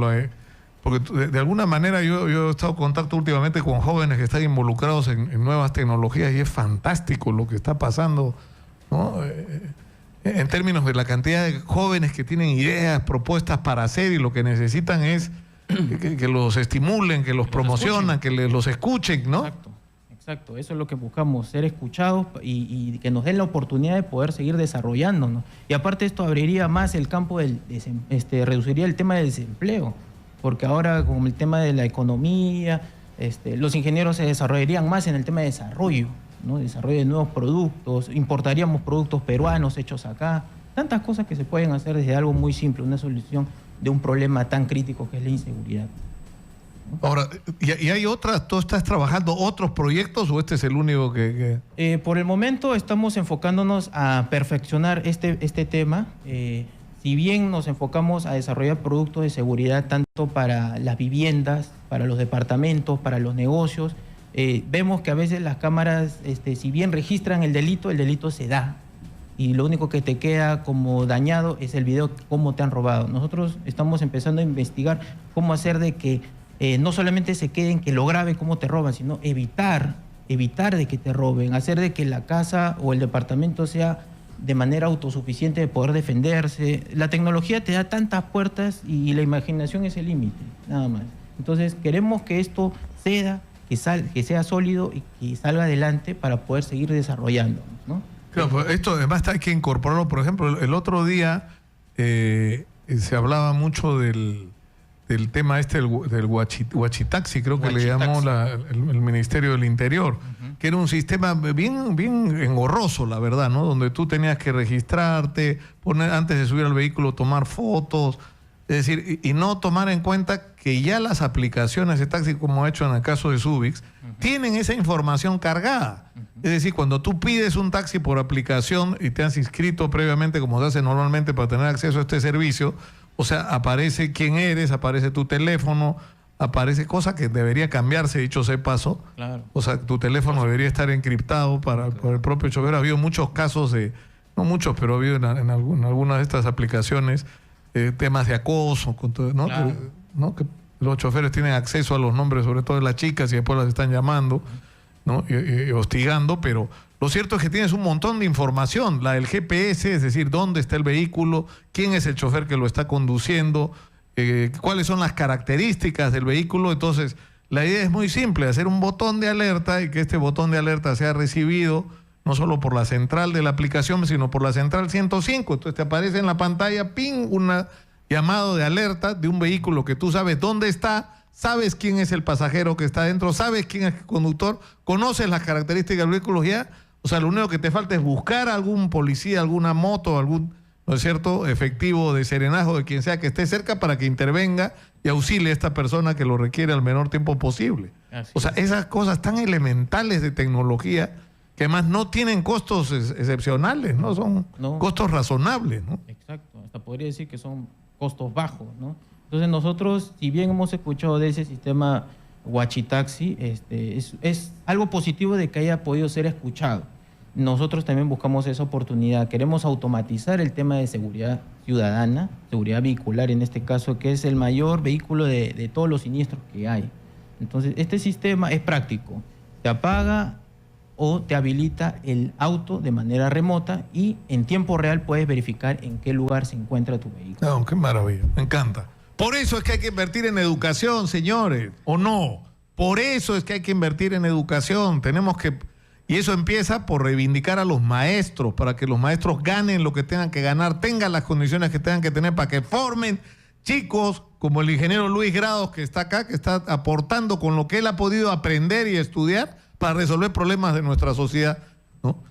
porque de alguna manera yo he estado en contacto últimamente con jóvenes que están involucrados en nuevas tecnologías y es fantástico lo que está pasando, ¿no? En términos de la cantidad de jóvenes que tienen ideas, propuestas para hacer y lo que necesitan es que los estimulen, que los promocionan, que los escuchen, ¿no? Exacto, eso es lo que buscamos, ser escuchados y que nos den la oportunidad de poder seguir desarrollándonos. Y aparte esto abriría más el campo reduciría el tema del desempleo, porque ahora con el tema de la economía, los ingenieros se desarrollarían más en el tema de desarrollo, ¿no? Desarrollo de nuevos productos, importaríamos productos peruanos hechos acá, tantas cosas que se pueden hacer desde algo muy simple, una solución de un problema tan crítico que es la inseguridad. Ahora, ¿y hay otras? ¿Tú estás trabajando otros proyectos o este es el único que...? Por el momento estamos enfocándonos a perfeccionar este tema. Si bien nos enfocamos a desarrollar productos de seguridad tanto para las viviendas, para los departamentos, para los negocios, vemos que a veces las cámaras, si bien registran el delito se da. Y lo único que te queda como dañado es el video, cómo te han robado. Nosotros estamos empezando a investigar cómo hacer de que no solamente se quede en que lo grabe cómo te roban, sino evitar de que te roben, hacer de que la casa o el departamento sea de manera autosuficiente de poder defenderse. La tecnología te da tantas puertas y la imaginación es el límite, nada más. Entonces queremos que esto ceda, que sea sólido y que salga adelante para poder seguir desarrollando, ¿no? Claro, pues esto además hay que incorporarlo. Por ejemplo, el otro día se hablaba mucho del tema del huachitaxi, creo que le llamó el Ministerio del Interior, que era un sistema bien engorroso, la verdad, ¿no? Donde tú tenías que registrarte, antes de subir al vehículo, tomar fotos, es decir, y no tomar en cuenta que ya las aplicaciones de taxi, como ha hecho en el caso de Subix, tienen esa información cargada. Es decir, cuando tú pides un taxi por aplicación y te has inscrito previamente, como se hace normalmente para tener acceso a este servicio, o sea, aparece quién eres, aparece tu teléfono, aparece cosa que debería cambiarse, dicho sea de paso. Claro. O sea, tu teléfono debería estar encriptado por el propio chofer. Ha habido muchos casos no muchos, pero ha habido en algunas de estas aplicaciones temas de acoso, ¿no? Claro. Que los choferes tienen acceso a los nombres, sobre todo de las chicas, y después las están llamando, ¿no? Y hostigando, pero lo cierto es que tienes un montón de información, la del GPS, es decir, dónde está el vehículo, quién es el chofer que lo está conduciendo, cuáles son las características del vehículo. Entonces, la idea es muy simple, hacer un botón de alerta y que este botón de alerta sea recibido no solo por la central de la aplicación, sino por la central 105. Entonces te aparece en la pantalla, ping, un llamado de alerta de un vehículo que tú sabes dónde está, sabes quién es el pasajero que está dentro, sabes quién es el conductor, conoces las características del vehículo ya. O sea, lo único que te falta es buscar a algún policía, alguna moto, algún, ¿no es cierto?, efectivo de serenazgo, de quien sea que esté cerca para que intervenga y auxilie a esta persona que lo requiere al menor tiempo posible. O sea, esas cosas tan elementales de tecnología que además no tienen costos excepcionales, ¿no? Son costos razonables, ¿no? Exacto, hasta podría decir que son costos bajos, ¿no? Entonces nosotros, si bien hemos escuchado de ese sistema Huachitaxi, es algo positivo de que haya podido ser escuchado. Nosotros también buscamos esa oportunidad. Queremos automatizar el tema de seguridad ciudadana, seguridad vehicular en este caso, que es el mayor vehículo de todos los siniestros que hay. Entonces, este sistema es práctico. Te apaga o te habilita el auto de manera remota y en tiempo real puedes verificar en qué lugar se encuentra tu vehículo. No, qué maravilla, me encanta. Por eso es que hay que invertir en educación, señores, ¿o no? Por eso es que hay que invertir en educación. Tenemos que... Y eso empieza por reivindicar a los maestros, para que los maestros ganen lo que tengan que ganar, tengan las condiciones que tengan que tener, para que formen chicos como el ingeniero Luis Grados, que está acá, que está aportando con lo que él ha podido aprender y estudiar para resolver problemas de nuestra sociedad, ¿no?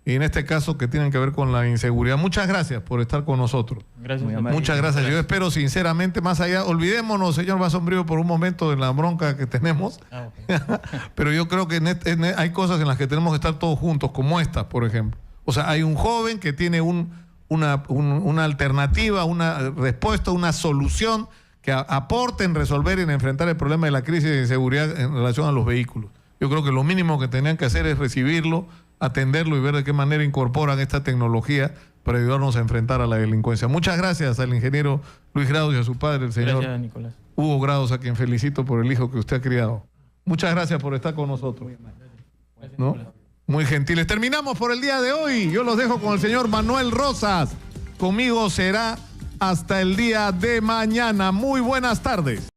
Y en este caso que tienen que ver con la inseguridad. Muchas gracias por estar con nosotros. Gracias. Muchas gracias. Yo espero sinceramente, más allá, olvidémonos, señor Basombrío, por un momento de la bronca que tenemos. Pero yo creo que hay cosas en las que tenemos que estar todos juntos, como esta, por ejemplo. O sea, hay un joven que tiene una alternativa, una respuesta, una solución que aporte en resolver y en enfrentar el problema de la crisis de inseguridad en relación a los vehículos. Yo creo que lo mínimo que tenían que hacer es recibirlo, atenderlo y ver de qué manera incorporan esta tecnología para ayudarnos a enfrentar a la delincuencia. Muchas gracias al ingeniero Luis Grados y a su padre, el señor Gracias, Nicolás. Hugo Grados, a quien felicito por el hijo que usted ha criado. Muchas gracias por estar con nosotros. ¿No? Muy gentiles. Terminamos por el día de hoy. Yo los dejo con el señor Manuel Rosas. Conmigo será hasta el día de mañana. Muy buenas tardes.